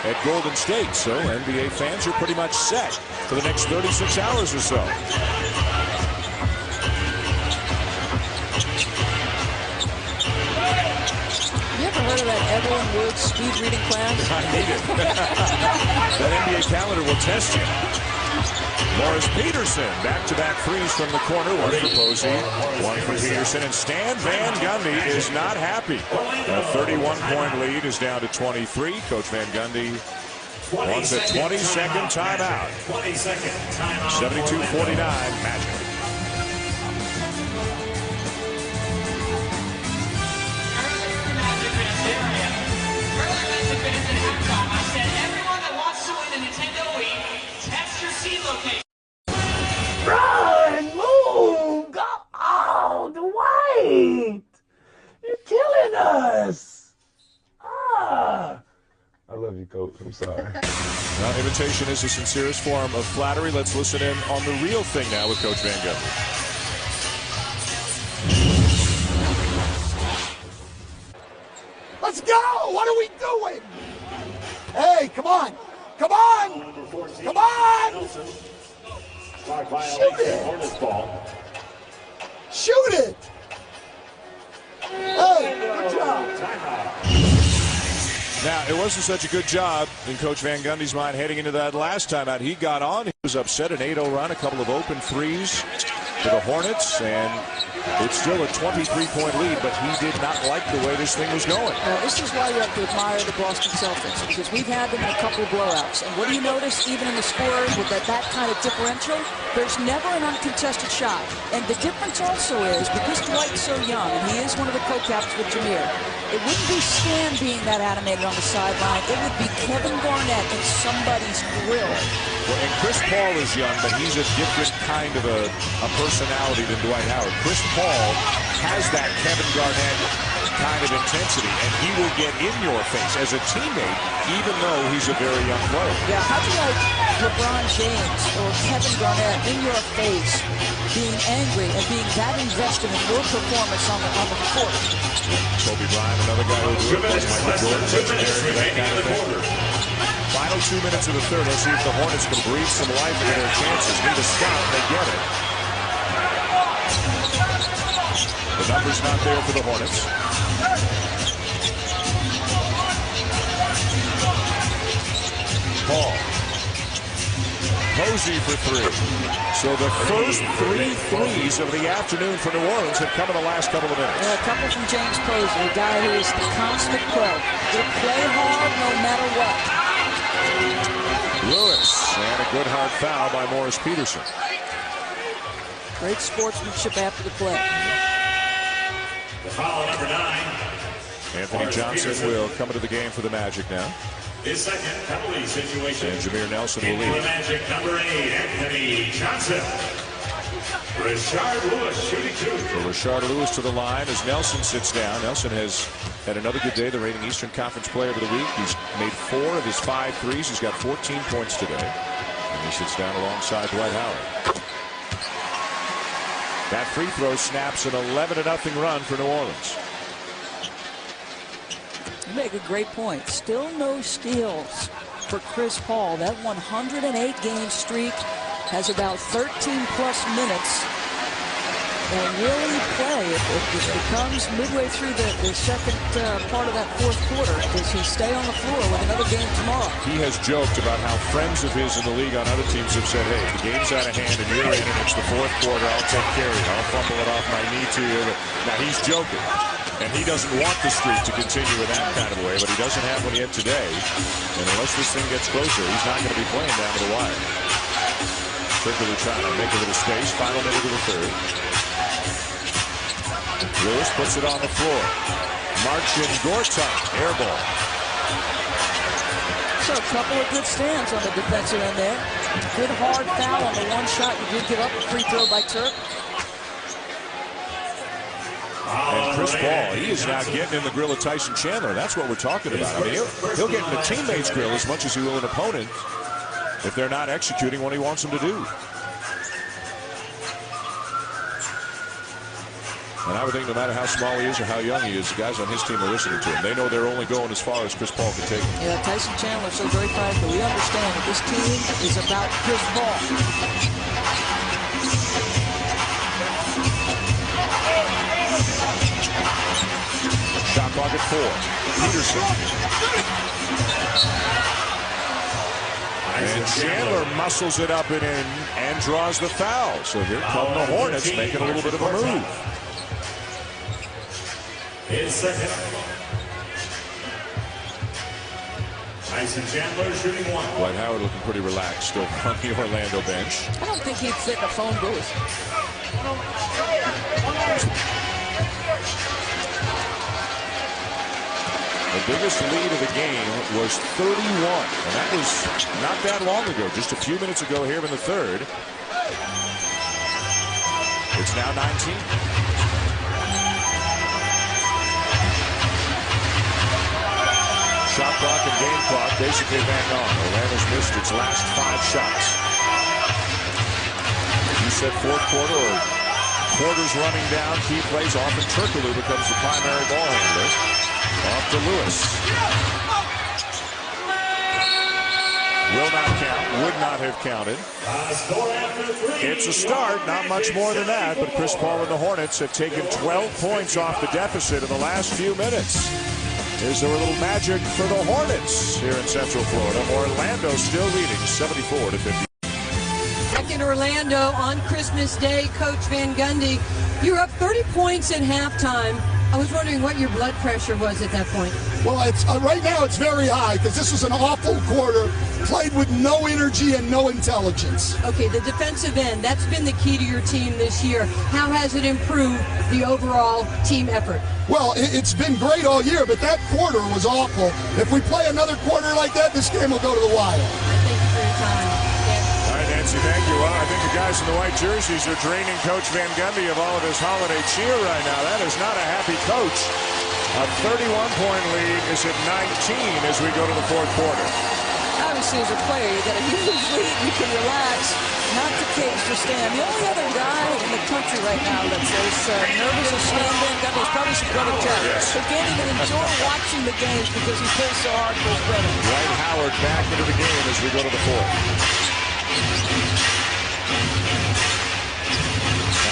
at Golden State. So NBA fans are pretty much set for the next 36 hours or so. Heard of that Evelyn Woods speed reading class? I need it. That NBA calendar will test you. Morris Peterson, back-to-back threes from the corner. 1 for Posey, 1 for Peterson. And Stan Van Gundy is not happy. A 31-point lead is down to 23. Coach Van Gundy wants a 20-second timeout. 72-49, Magic. Run! Move! Go! Oh, Dwight! You're killing us! Ah! I love you, Coach. I'm sorry. Well, imitation is the sincerest form of flattery. Let's listen in on the real thing now with Coach Van Gundy. Let's go! What are we doing? Hey, come on! Come on! Come on! Shoot it! Shoot it! Hey, good job. Now, it wasn't such a good job in Coach Van Gundy's mind heading into that last time out. He got on. He was upset. An 8-0 run, a couple of open threes to the Hornets, and it's still a 23-point lead, but he did not like the way this thing was going. Now, this is why you have to admire the Boston Celtics, because we've had them in a couple of blowouts. And what do you notice, even in the scorers, with that kind of differential? There's never an uncontested shot. And the difference also is, because Dwight's so young, and he is one of the co-caps with Jameer, it wouldn't be Stan being that animated on the sideline. It would be Kevin Garnett in somebody's grill. Well, and Chris Paul is young, but he's a different kind of a personality than Dwight Howard. Chris Paul has that Kevin Garnett kind of intensity, and he will get in your face as a teammate, even though he's a very young player. Yeah, how do you like LeBron James or Kevin Garnett in your face, being angry and being that invested in your performance on the court? Kobe Bryant, another guy who do it. Michael Jordan, legendary, that kind of thing. Final 2 minutes of the third. Let's see if the Hornets can breathe some life into their chances. Need a stop. They get it. The number's not there for the Hornets. Paul. Posey for three. So the first 3 threes of the afternoon for New Orleans have come in the last couple of minutes. Yeah, a couple from James Posey, a guy who is the consummate pro. He'll play hard no matter what. Lewis, and a good hard foul by Morris Peterson. Great sportsmanship after the play. The foul, number 9. Anthony Johnson will come into the game for the Magic now. His second penalty situation. And Jameer Nelson will Into lead. the Magic, number 8, Anthony Johnson. Rashard Lewis shooting 2. So Rashard Lewis to the line as Nelson sits down. Nelson has had another good day, the reigning Eastern Conference Player of the Week. He's made 4 of his 5 threes. He's got 14 points today. And he sits down alongside Dwight Howard. That free throw snaps an 11-0 run for New Orleans. You make a great point. Still no steals for Chris Paul. That 108-game streak has about 13-plus minutes. And really play. It becomes midway through the second part of that fourth quarter. Does he stay on the floor with another game tomorrow? He has joked about how friends of his in the league on other teams have said, hey, if the game's out of hand and you're in and it's the fourth quarter, I'll take care of it. I'll fumble it off my knee to you. Now, he's joking. And he doesn't want the streak to continue in that kind of way, but he doesn't have one yet today. And unless this thing gets closer, he's not going to be playing down to the wire. Quickly trying to make a little space. Final minute of the third. Lewis puts it on the floor. Marcin Gortat, air ball. So a couple of good stands on the defensive end there. Good hard foul on the one shot you did give up. A free throw by Turk. And Chris Paul, he is now getting in the grill of Tyson Chandler. That's what we're talking about. I mean, he'll get in the teammate's grill as much as he will an opponent if they're not executing what he wants them to do. And I would think no matter how small he is or how young he is, the guys on his team are listening to him. They know they're only going as far as Chris Paul can take them. Yeah, Tyson Chandler so very practical. We understand that this team is about Chris Paul. Shot clock at 4. Peterson. And Chandler muscles it up and in and draws the foul. So here come the Hornets making a little bit of a move. His second. Tyson Chandler shooting 1. Dwight Howard looking pretty relaxed still on the Orlando bench. I don't think he'd fit in a phone booth. The biggest lead of the game was 31, and that was not that long ago, just a few minutes ago here in the third. It's now 19. Shot clock and game clock basically back on. Orlando's missed its last 5 shots. You said fourth quarter or quarters running down, key plays, often Turkoglu becomes the primary ball handler. Off to Lewis. Will not count, would not have counted. It's a start, not much more than that, but Chris Paul and the Hornets have taken 12 points off the deficit in the last few minutes. Is there a little magic for the Hornets here in Central Florida? Orlando still leading 74-50. Back in Orlando on Christmas Day, Coach Van Gundy, you're up 30 points at halftime. I was wondering what your blood pressure was at that point. Well, it's right now it's very high because this was an awful quarter, played with no energy and no intelligence. Okay, the defensive end, that's been the key to your team this year. How has it improved the overall team effort? Well, it's been great all year, but that quarter was awful. If we play another quarter like that, this game will go to the wire. Thank you for your time. All right, Nancy, thank you. Well, I think the guys in the white jerseys are draining Coach Van Gundy of all of his holiday cheer right now. That is not a happy coach. A 31-point lead is at 19 as we go to the fourth quarter. Obviously, as a player, you got a huge lead. You can relax, not to cage to Stan. The only other guy in the country right now that's as nervous as Stan Van Gundy is probably his brother Jack. Yes. He can't even enjoy watching the games because he plays so hard for his brother. Dwight Howard back into the game as we go to the fourth.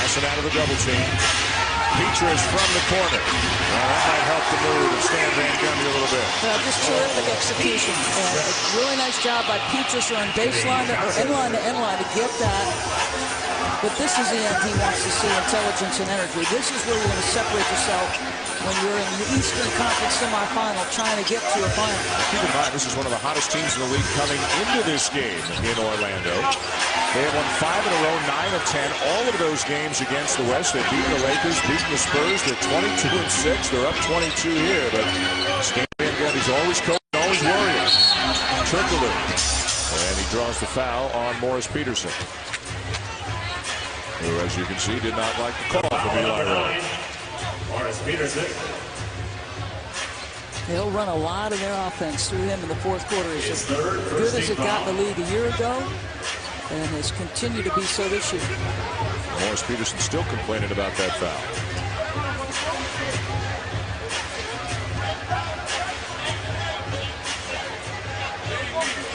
Passing out of the double team. Petrus from the corner. Well, that might help the mood of Stan Van Gundy a little bit. Just terrific execution. And a really nice job by Petrus on baseline or end-line to end-line to get that. But this is the end he wants to see, intelligence and energy. This is where you're going to separate yourself when you're in the Eastern Conference semifinal trying to get to a final. Keep in mind, this is one of the hottest teams in the league coming into this game in Orlando. They have won 5 in a row, 9 of 10. All of those games against the West. They've beaten the Lakers, beaten the Spurs. They're 22-6. They're up 22 here. But Stan Van Gundy's always coaching, always worrying. Trickler. And he draws the foul on Morris Peterson, who, as you can see, did not like the call from Eli Rowe. Morris Peterson. They'll run a lot of their offense through him in the fourth quarter. It's as good as it got in the league a year ago, and has continued to be so this year. Morris Peterson still complaining about that foul.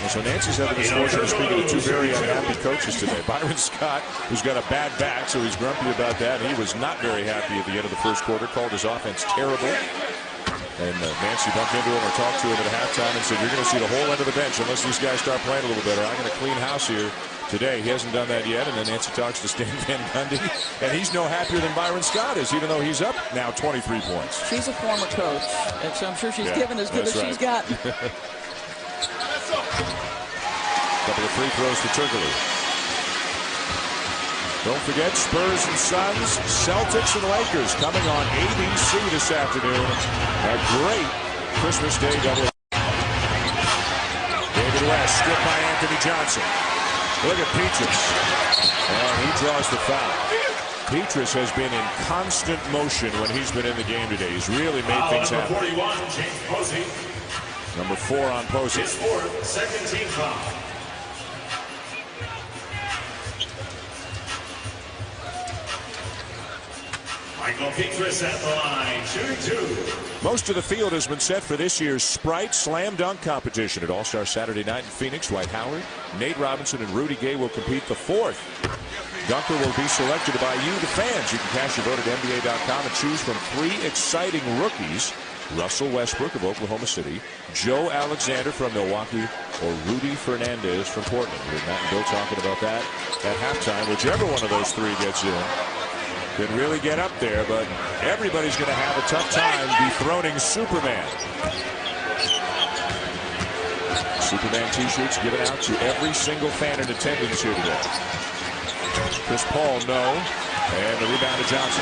So Nancy's had the misfortune of speaking to two very unhappy coaches today. Byron Scott, who's got a bad back, so he's grumpy about that. He was not very happy at the end of the first quarter, called his offense terrible. And Nancy bumped into him or talked to him at halftime and said, you're going to see the whole end of the bench unless these guys start playing a little better. I'm going to clean house here today. He hasn't done that yet. And then Nancy talks to Stan Van Gundy, and he's no happier than Byron Scott is, even though he's up now 23 points. She's a former coach, and so I'm sure she's given as good as she's got. Couple of free throws to Turkoglu. Don't forget, Spurs and Suns, Celtics and Lakers coming on ABC this afternoon. A great Christmas Day double. David West stripped by Anthony Johnson. Look at Petrus. And he draws the foul. Petrus has been in constant motion when he's been in the game today. He's really made things happen. Number 4 on Posey. His fourth, second team foul. Michael Petrus at the line, shooting 2. Most of the field has been set for this year's Sprite Slam Dunk competition at All-Star Saturday night in Phoenix. Dwight Howard, Nate Robinson, and Rudy Gay will compete. The fourth dunker will be selected by you, the fans. You can cast your vote at NBA.com and choose from 3 exciting rookies: Russell Westbrook of Oklahoma City, Joe Alexander from Milwaukee, or Rudy Fernandez from Portland. We heard Matt and Bill talking about that at halftime. Whichever one of those 3 gets in can really get up there, but everybody's going to have a tough time dethroning Superman. Superman t-shirts given out to every single fan in attendance here today. Chris Paul, no. And the rebound to Johnson.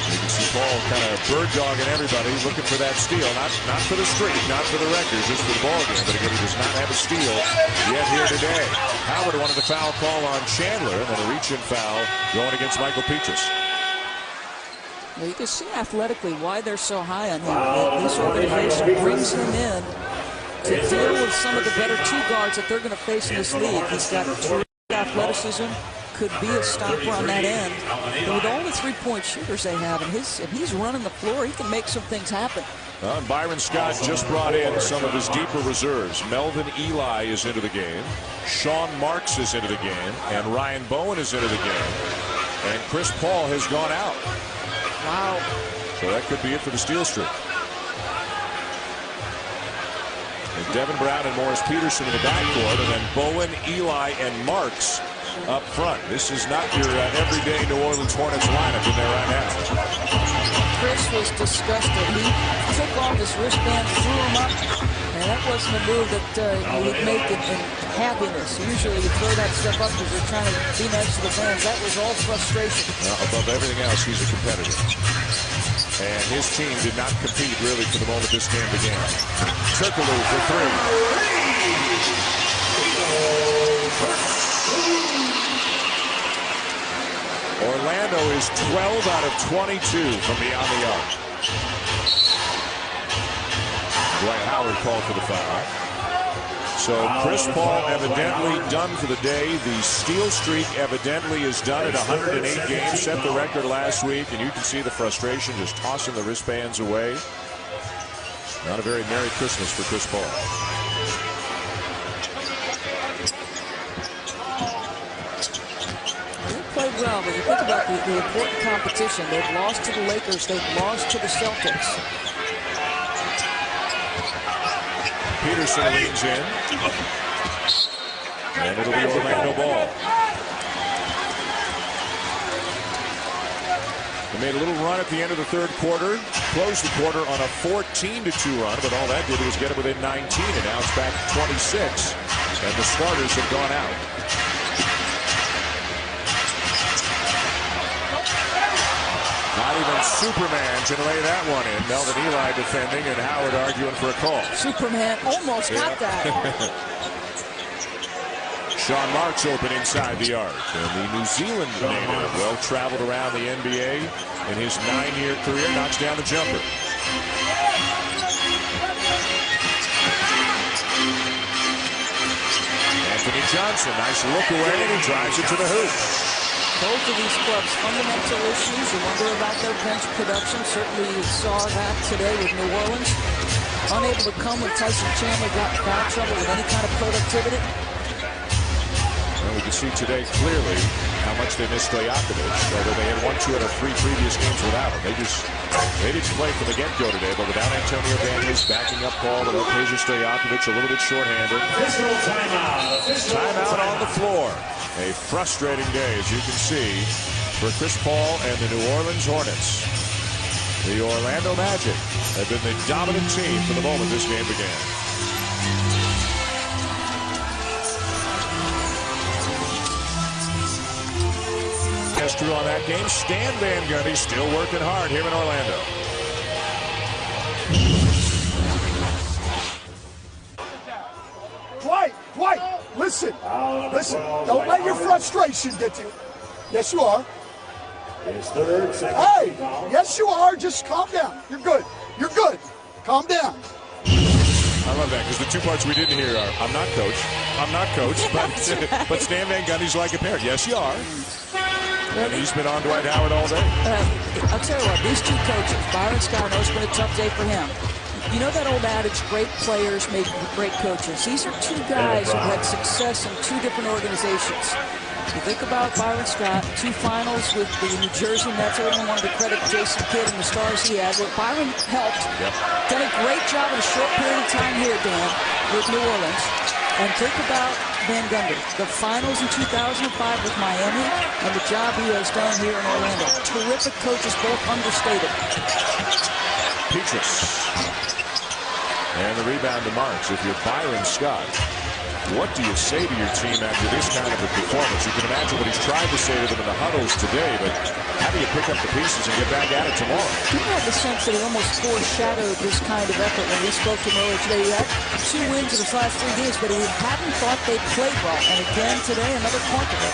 You can see Paul kind of bird dogging everybody, looking for that steal. Not for the streak, not for the record, just for the ball game. But again, he does not have a steal yet here today. Howard wanted a foul call on Chandler, and then a reach-in foul going against Michael Petrus. Well, you can see athletically why they're so high on him. This organization brings him in to deal with some of the better 2 guards that they're going to face in this league. He's got terrific athleticism, could be a stopper on that end. But with all the three-point shooters they have, and he's running the floor, he can make some things happen. Byron Scott just brought in some of his deeper reserves. Melvin Eli is into the game. Sean Marks is into the game. And Ryan Bowen is into the game. And Chris Paul has gone out. Wow. So that could be it for the steal streak. And Devin Brown and Morris Peterson in the backcourt. And then Bowen, Eli, and Marks up front. This is not your everyday New Orleans Hornets lineup in there right now. Chris was disgusted. He took off his wristband, threw him up, and that wasn't a move that you would make in happiness. Usually you throw that stuff up because you're trying to be nice to the fans. That was all frustration. Above everything else, he's a competitor. And his team did not compete really for the moment this game began. Turkoglu for three. Orlando is 12 out of 22 from beyond the arc. Dwight Howard called for the foul. So Chris Paul evidently done for the day. The steal streak evidently is done at 108 games. Set the record last week, and you can see the frustration just tossing the wristbands away. Not a very Merry Christmas for Chris Paul. Played well, but you think about the important competition. They've lost to the Lakers. They've lost to the Celtics. Peterson leans in. And it'll be Orlando ball. They made a little run at the end of the third quarter. Closed the quarter on a 14-2 run, but all that did was get it within 19, and now it's back to 26. And the starters have gone out. Not even Superman can lay that one in. Melvin Eli defending and Howard arguing for a call. Superman almost got that. Sean Marks open inside the arc. And the New Zealand native, well traveled around the NBA in his 9-year career, knocks down the jumper. Anthony Johnson, nice look away, and he drives it to the hoop. Both of these clubs, fundamental issues. You wonder about their bench production. Certainly you saw that today with New Orleans. Unable to come when Tyson Chandler got in foul trouble with any kind of productivity. Well, we can see today clearly how much they missed Stojakovic, although they had 1, 2 out of 3 previous games without him. They didn't play from the get-go today, but without Antonio Davis backing up Paul, without Peja Stojakovic, a little bit shorthanded. Timeout on the floor. A frustrating day, as you can see, for Chris Paul and the New Orleans Hornets. The Orlando Magic have been the dominant team from the moment this game began. As true on that game, Stan Van Gundy still working hard here in Orlando. Dwight, listen. Don't let your frustration get you. Yes, you are. Hey, yes, you are. Just calm down. You're good. Calm down. I love that, because the two parts we didn't hear are, I'm not coach, but Stan Van Gundy's like a parent. Yes, you are. And he's been on Dwight Howard all day. I'll tell you what, these two coaches, Byron Scott, it's been a tough day for him. You know that old adage, great players make great coaches. These are two guys who had success in two different organizations. You think about Byron Scott, 2 finals with the New Jersey Nets. Everyone wanted to credit Jason Kidd and the stars he had. Well, Byron helped. Done a great job in a short period of time here, Dan, with New Orleans. And think about Van Gundy, the finals in 2005 with Miami, and the job he has done here in Orlando. Terrific coaches, both understated. Petrus. And the rebound to Marks. If you're Byron Scott, what do you say to your team after this kind of a performance? You can imagine what he's tried to say to them in the huddles today, but how do you pick up the pieces and get back at it tomorrow? People have the sense that he almost foreshadowed this kind of effort when we spoke to him earlier today. He had 2 wins in his last 3 games, but he hadn't thought they played well. And again today, another point of it.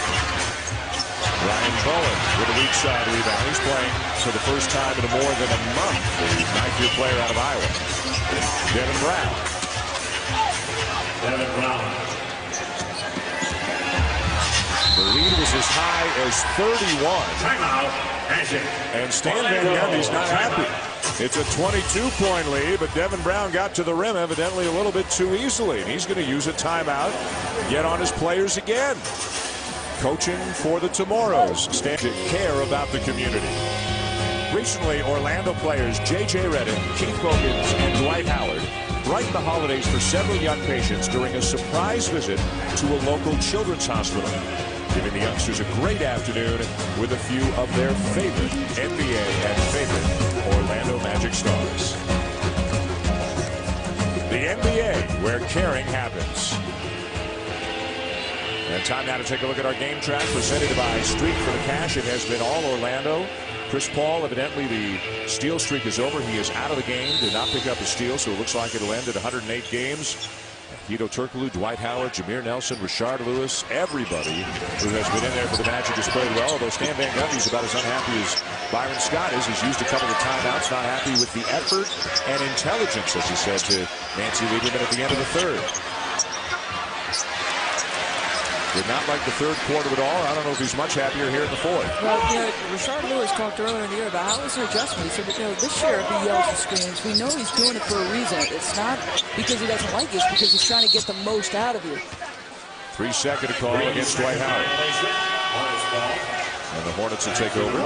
Ryan Bowen with a weak side rebound. He's playing for the first time in more than a month. The 9th-year player out of Iowa. Devin Brown. The lead was as high as 31. And Stan Van Gundy's not happy. It's a 22-point lead, but Devin Brown got to the rim evidently a little bit too easily, and he's going to use a timeout, get on his players again. Coaching for the tomorrows. Stan to care about the community. Recently, Orlando players J.J. Redick, Keith Bogans, and Dwight Howard brightened the holidays for several young patients during a surprise visit to a local children's hospital, giving the youngsters a great afternoon with a few of their favorite NBA and favorite Orlando Magic stars. The NBA, where caring happens. And time now to take a look at our game track presented by Streak for the Cash. It has been all Orlando. Chris Paul, evidently the steal streak is over. He is out of the game, did not pick up a steal, so it looks like it'll end at 108 games. Hedo Turkoglu, Dwight Howard, Jameer Nelson, Rashard Lewis, everybody who has been in there for the Magic has played well, although Stan Van Gundy's about as unhappy as Byron Scott is. He's used a couple of timeouts, not happy with the effort and intelligence, as he said to Nancy Lieberman at the end of the third. Did not like the third quarter at all. I don't know if he's much happier here in the fourth. Well, Rashard Lewis talked earlier in the year about how was the adjustment. He said, this year if he yells and screams, we know he's doing it for a reason. It's not because he doesn't like you, it's because he's trying to get the most out of you. 3-second call against Dwight Howard. And the Hornets will take over.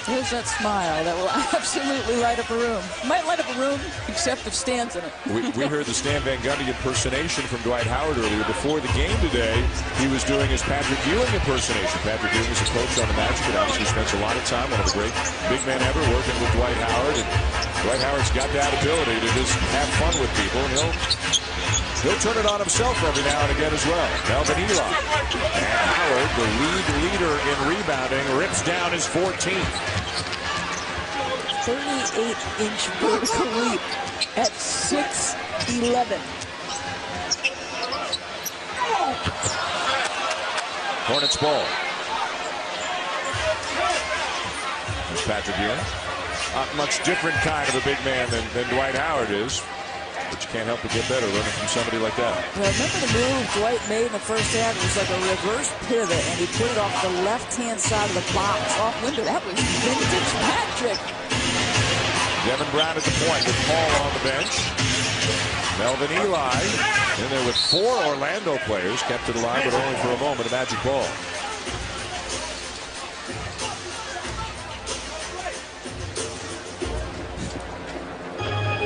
Here's that smile that will absolutely light up a room. Might light up a room, except if Stan's in it. We heard the Stan Van Gundy impersonation from Dwight Howard earlier. Before the game today, he was doing his Patrick Ewing impersonation. Patrick Ewing is a coach on the Magic and obviously spends a lot of time, one of the great big men ever, working with Dwight Howard. And Dwight Howard's got that ability to just have fun with people, and he'll turn it on himself every now and again as well. Melvin Eli. And Howard, the league leader in rebounding, rips down his 14th. 38-inch vertical leap at 6'11". Hornets ball. There's Patrick Ewing. Much different kind of a big man than Dwight Howard is. But you can't help but get better learning from somebody like that. Well, remember the move Dwight made in the first half? It was like a reverse pivot, and he put it off the left-hand side of the box, off window. That was vintage Patrick. Devin Brown at the point with Paul on the bench. Melvin Eli in there with 4 Orlando players. Kept it alive, but only for a moment. A Magic ball.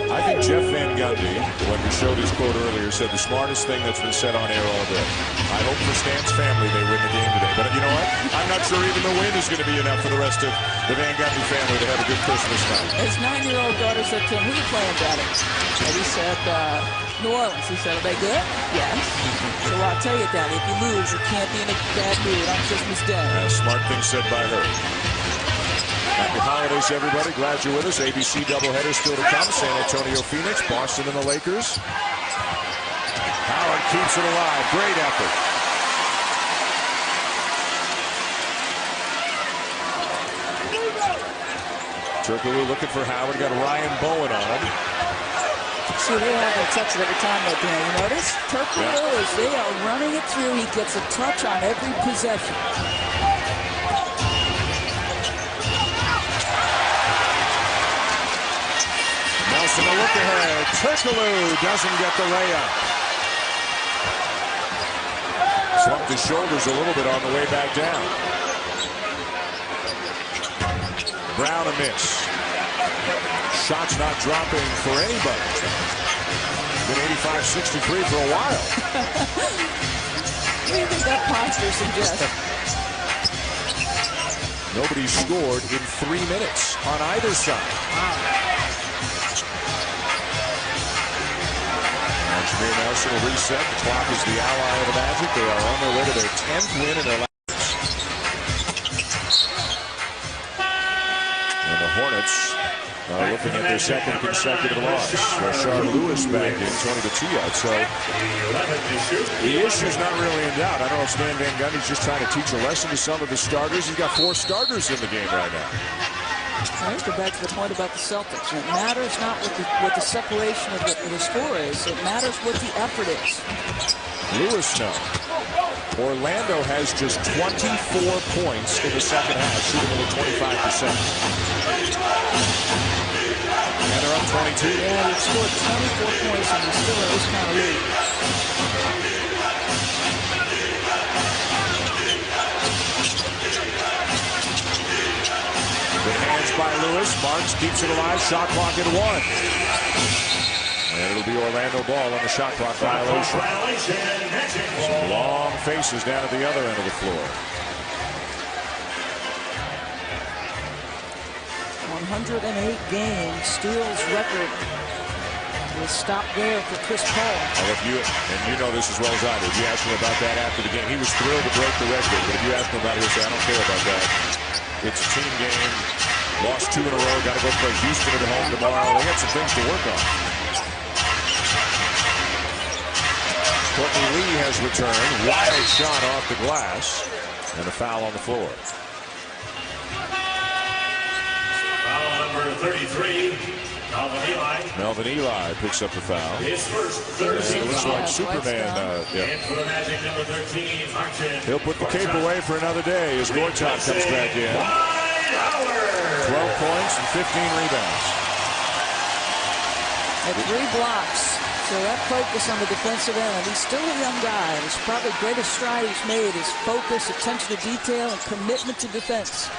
I think Jeff Van Gundy, when we showed his quote earlier, said the smartest thing that's been said on air all day. I hope for Stan's family they win the game today. But you know what? I'm not sure even the win is going to be enough for the rest of the Van Gundy family to have a good Christmas night. His 9-year-old daughter said to him, who are you playing, Daddy? And he said, New Orleans. He said, are they good? Yes. So I'll tell you, Daddy, if you lose, you can't be in a bad mood on Christmas Day. Smart thing said by her. Happy holidays, everybody. Glad you're with us. ABC doubleheader still to come. San Antonio, Phoenix, Boston, and the Lakers. Howard keeps it alive. Great effort. Turkoglu looking for Howard. Got Ryan Bowen on him. See, they have their touch every time they're doing. You notice? Turkoglu, as they are running it through, he gets a touch on every possession. Nelson, a look ahead. Turkoglu doesn't get the layup. Slumped his shoulders a little bit on the way back down. Brown a miss. Shots not dropping for anybody. Been 85-63 for a while. What do you think that posture suggests? Nobody scored in 3 minutes on either side. Jameer Nelson will reset. The clock is the ally of the Magic. They are on their way to their 10th win in their last. And the Hornets are looking at their second consecutive loss. Rashard Lewis back in, Tony Batilla. So the issue's not really in doubt. I don't know if Stan Van Gundy's just trying to teach a lesson to some of his starters. He's got 4 starters in the game right now. Let's go back to the point about the Celtics. It matters not what the separation of the score is. It matters what the effort is. Lewis, no. Orlando has just 24 points in the second half, shooting only 25%. And they're up 22. Yeah, they've scored 24 points and they're still in this kind of lead. Good hands by Lewis. Marks keeps it alive. Shot clock at 1. And it'll be Orlando ball on the shot clock violation. Some long faces down at the other end of the floor. 108 games, steals record will stop there for Chris Paul. Well, if you, and you know this as well as I do, if you ask him about that after the game, he was thrilled to break the record, but if you ask him about it, he'll say, I don't care about that. It's a team game. Lost 2 in a row. Got to go play Houston at home tomorrow. They got some things to work on. Courtney Lee has returned. Wild shot off the glass. And a foul on the floor. Foul number 33, Melvin Eli. Melvin Eli picks up the foul. His first third. It looks like Superman. And for the Magic, number 13, Martin. He'll put the cape away for another day as Gortat comes back in. 12 points and 15 rebounds. At 3 blocks. So that focus on the defensive end. He's still a young guy. And his probably greatest stride he's made is focus, attention to detail, and commitment to defense.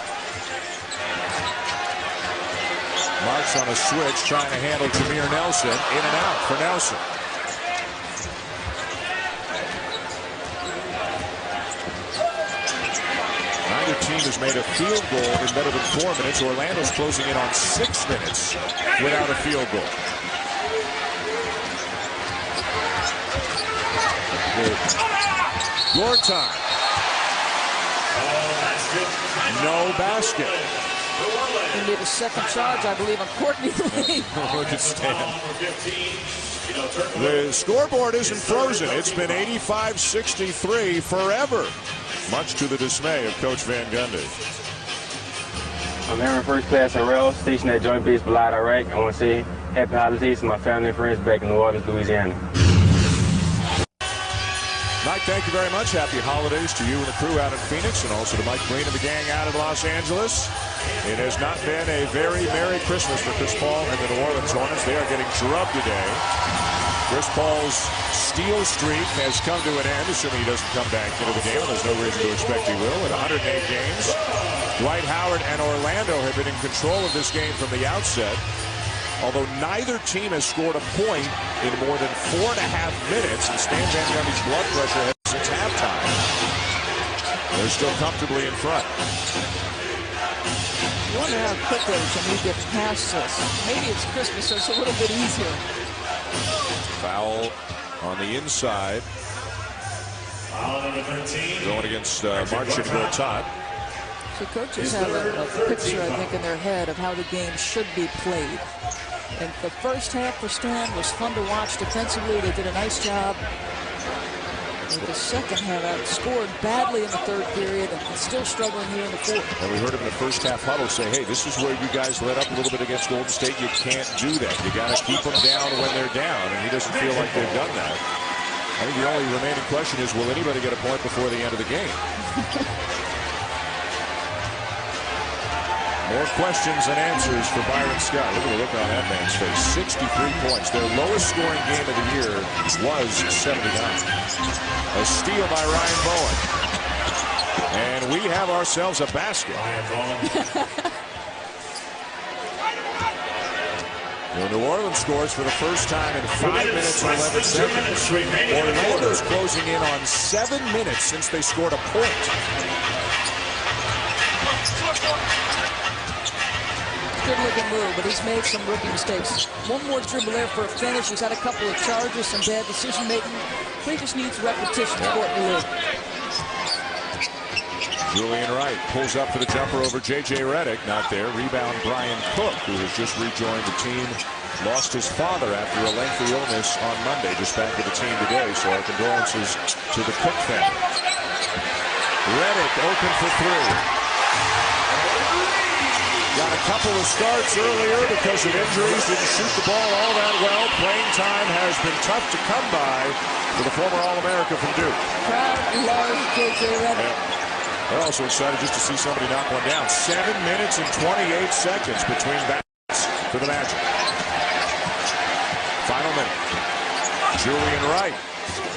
Marks on a switch, trying to handle Jameer Nelson. In and out for Nelson. Neither team has made a field goal in better than 4 minutes. Orlando's closing in on 6 minutes without a field goal. Gortat. No basket. He made a second charge, I believe, on Courtney Lee. Look at Stan. The scoreboard isn't frozen. It's been 85-63 forever, much to the dismay of Coach Van Gundy. I'm here in first class in rail, stationed at Joint Base Balad, Iraq. I want to say happy holidays to my family and friends back in New Orleans, Louisiana. Mike, thank you very much. Happy holidays to you and the crew out in Phoenix, and also to Mike Green and the gang out in Los Angeles. It has not been a very Merry Christmas for Chris Paul and the New Orleans Hornets. They are getting drubbed today. Chris Paul's steal streak has come to an end, assuming he doesn't come back into the game. There's no reason to expect he will. In 108 games, Dwight Howard and Orlando have been in control of this game from the outset. Although neither team has scored a point in more than 4.5 minutes, and Stan Van Gundy's blood pressure has since halftime. They're still comfortably in front. I wonder how quickly can we get past this. Maybe it's Christmas, so it's a little bit easier. Foul on the inside. Foul number 13. Going against Marcin Gortat. So coaches have a picture, I think, in their head of how the game should be played. And the first half for Stan was fun to watch defensively. They did a nice job. And the second half outscored badly in the third period and still struggling here in the fourth. And we heard him in the first half huddle say, hey, this is where you guys let up a little bit against Golden State. You can't do that. You got to keep them down when they're down. And he doesn't feel like they've done that. I think the only remaining question is, will anybody get a point before the end of the game? More questions than answers for Byron Scott. Look at the look on that man's face. 63 points. Their lowest scoring game of the year was 79. A steal by Ryan Bowen. And we have ourselves a basket. Well, New Orleans scores for the first time in 5 minutes and 11 seconds. Orlando's closing in on 7 minutes since they scored a point. Good looking move, but he's made some rookie mistakes. One more dribble there for a finish. He's had a couple of charges, some bad decision making. He just needs repetition. Courtney Lee. Julian Wright pulls up for the jumper over J.J. Redick. Not there. Rebound Brian Cook, who has just rejoined the team. Lost his father after a lengthy illness on Monday. Just back with the team today, so our condolences to the Cook family. Redick open for 3. Got a couple of starts earlier because of injuries. Didn't shoot the ball all that well. Playing time has been tough to come by for the former All-America from Duke. Crowd loves J.J. Redick. They're also excited just to see somebody knock one down. 7 minutes and 28 seconds between bats for the Magic. Final minute. Julian Wright.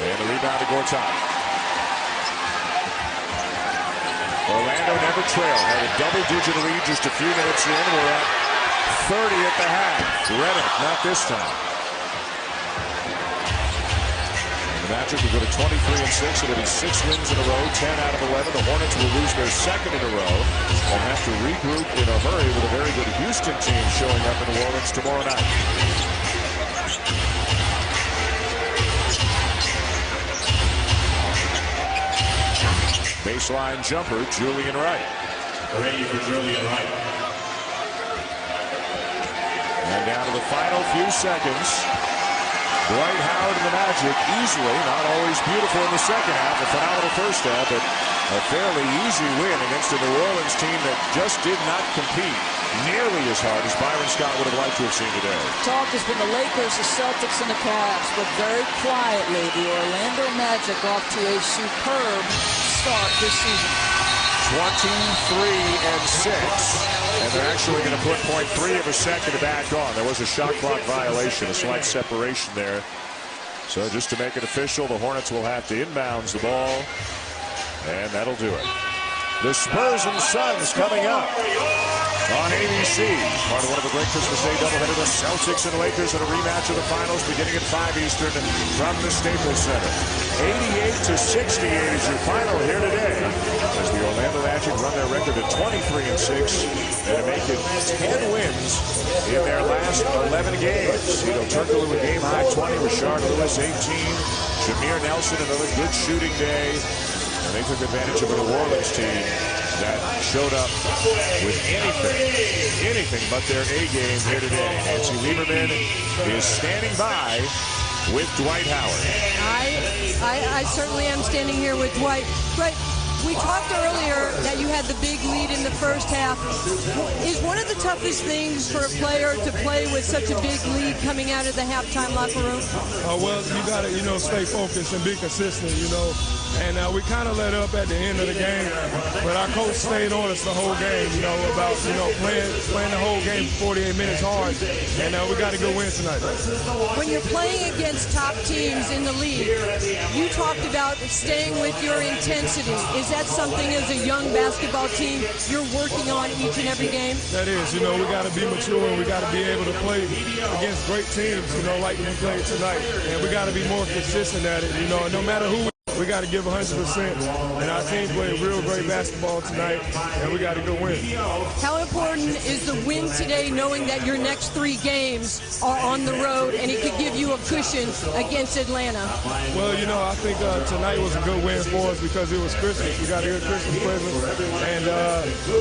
And the rebound to Gortat. Orlando never trailed. Had a double-digit lead just a few minutes in. We're at 30 at the half. Redick, not this time. The Magic will go to 23-6. It'll be 6 wins in a row, 10 out of 11. The Hornets will lose their second in a row and have to regroup in a hurry with a very good Houston team showing up in New Orleans tomorrow night. Baseline jumper, Julian Wright. Ready for Julian Wright. And down to the final few seconds. Dwight Howard and the Magic easily, not always beautiful in the second half, a phenomenal first half, but a fairly easy win against a New Orleans team that just did not compete nearly as hard as Byron Scott would have liked to have seen today. Talk has been the Lakers, the Celtics, and the Cavs, but very quietly, the Orlando Magic off to a superb start this season. 23-6, and they're actually going to put 0.3 of a second back on. There was a shot clock violation, a slight separation there. So just to make it official, the Hornets will have to inbounds the ball, and that'll do it. The Spurs and Suns coming up on ABC. Part of one of the great Christmas Day doubleheader, the Celtics and Lakers in a rematch of the finals beginning at 5 Eastern from the Staples Center. 88-68 is your final here today as the Orlando Magic run their record at 23-6 and to make it 10 wins in their last 11 games. Cito Turkoglu a game-high 20, Rashard Lewis 18, Jameer Nelson another good shooting day. And they took advantage of a New Orleans team that showed up with anything but their A game here today. Nancy Lieberman is standing by with Dwight Howard. I certainly am standing here with Dwight. Dwight, we talked earlier that you had the big lead in the first half. Is one of the toughest things for a player to play with such a big lead coming out of the halftime locker room? Well, you got to, stay focused and be consistent, And we kind of let up at the end of the game, but our coach stayed on us the whole game, about, playing the whole game for 48 minutes hard, and we got a good win tonight. When you're playing against top teams in the league, you talked about staying with your intensity. Is that something as a young basketball team you're working on each and every game? That is, we got to be mature and we got to be able to play against great teams, like we played tonight, and we got to be more consistent at it, no matter who we got to give 100%, and our team played real great basketball tonight, and we got a good win. How important is the win today, knowing that your next 3 games are on the road, and it could give you a cushion against Atlanta? Well, I think tonight was a good win for us because it was Christmas. We got a good Christmas present, and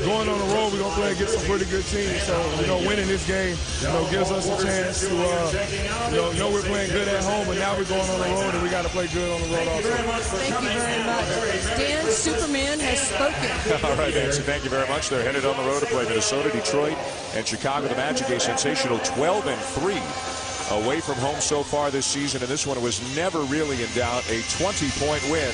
going on the road, we're going to play against some pretty good teams. So, winning this game, gives us a chance to, know we're playing good at home, but now we're going on the road, and we got to play good on the road also. Thank you very much. Dan, Superman has spoken. All right, Nancy, thank you very much. They're headed on the road to play Minnesota, Detroit, and Chicago. The Magic, a sensational 12-3 away from home so far this season, and this one was never really in doubt. A 20-point win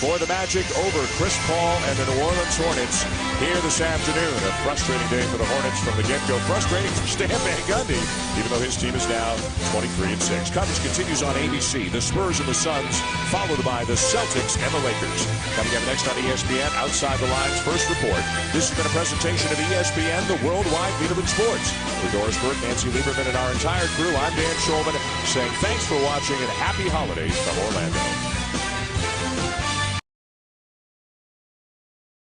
for the Magic over Chris Paul and the New Orleans Hornets here this afternoon. A frustrating day for the Hornets from the get-go. Frustrating for Stan Van Gundy, even though his team is now 23-6. Coverage continues on ABC. The Spurs and the Suns, followed by the Celtics and the Lakers. Coming up next on ESPN, Outside the Lines First Report. This has been a presentation of ESPN, the worldwide leader in sports. For Doris Burke, Nancy Lieberman, and our entire crew, I'm Dan Schulman, saying thanks for watching and happy holidays from Orlando.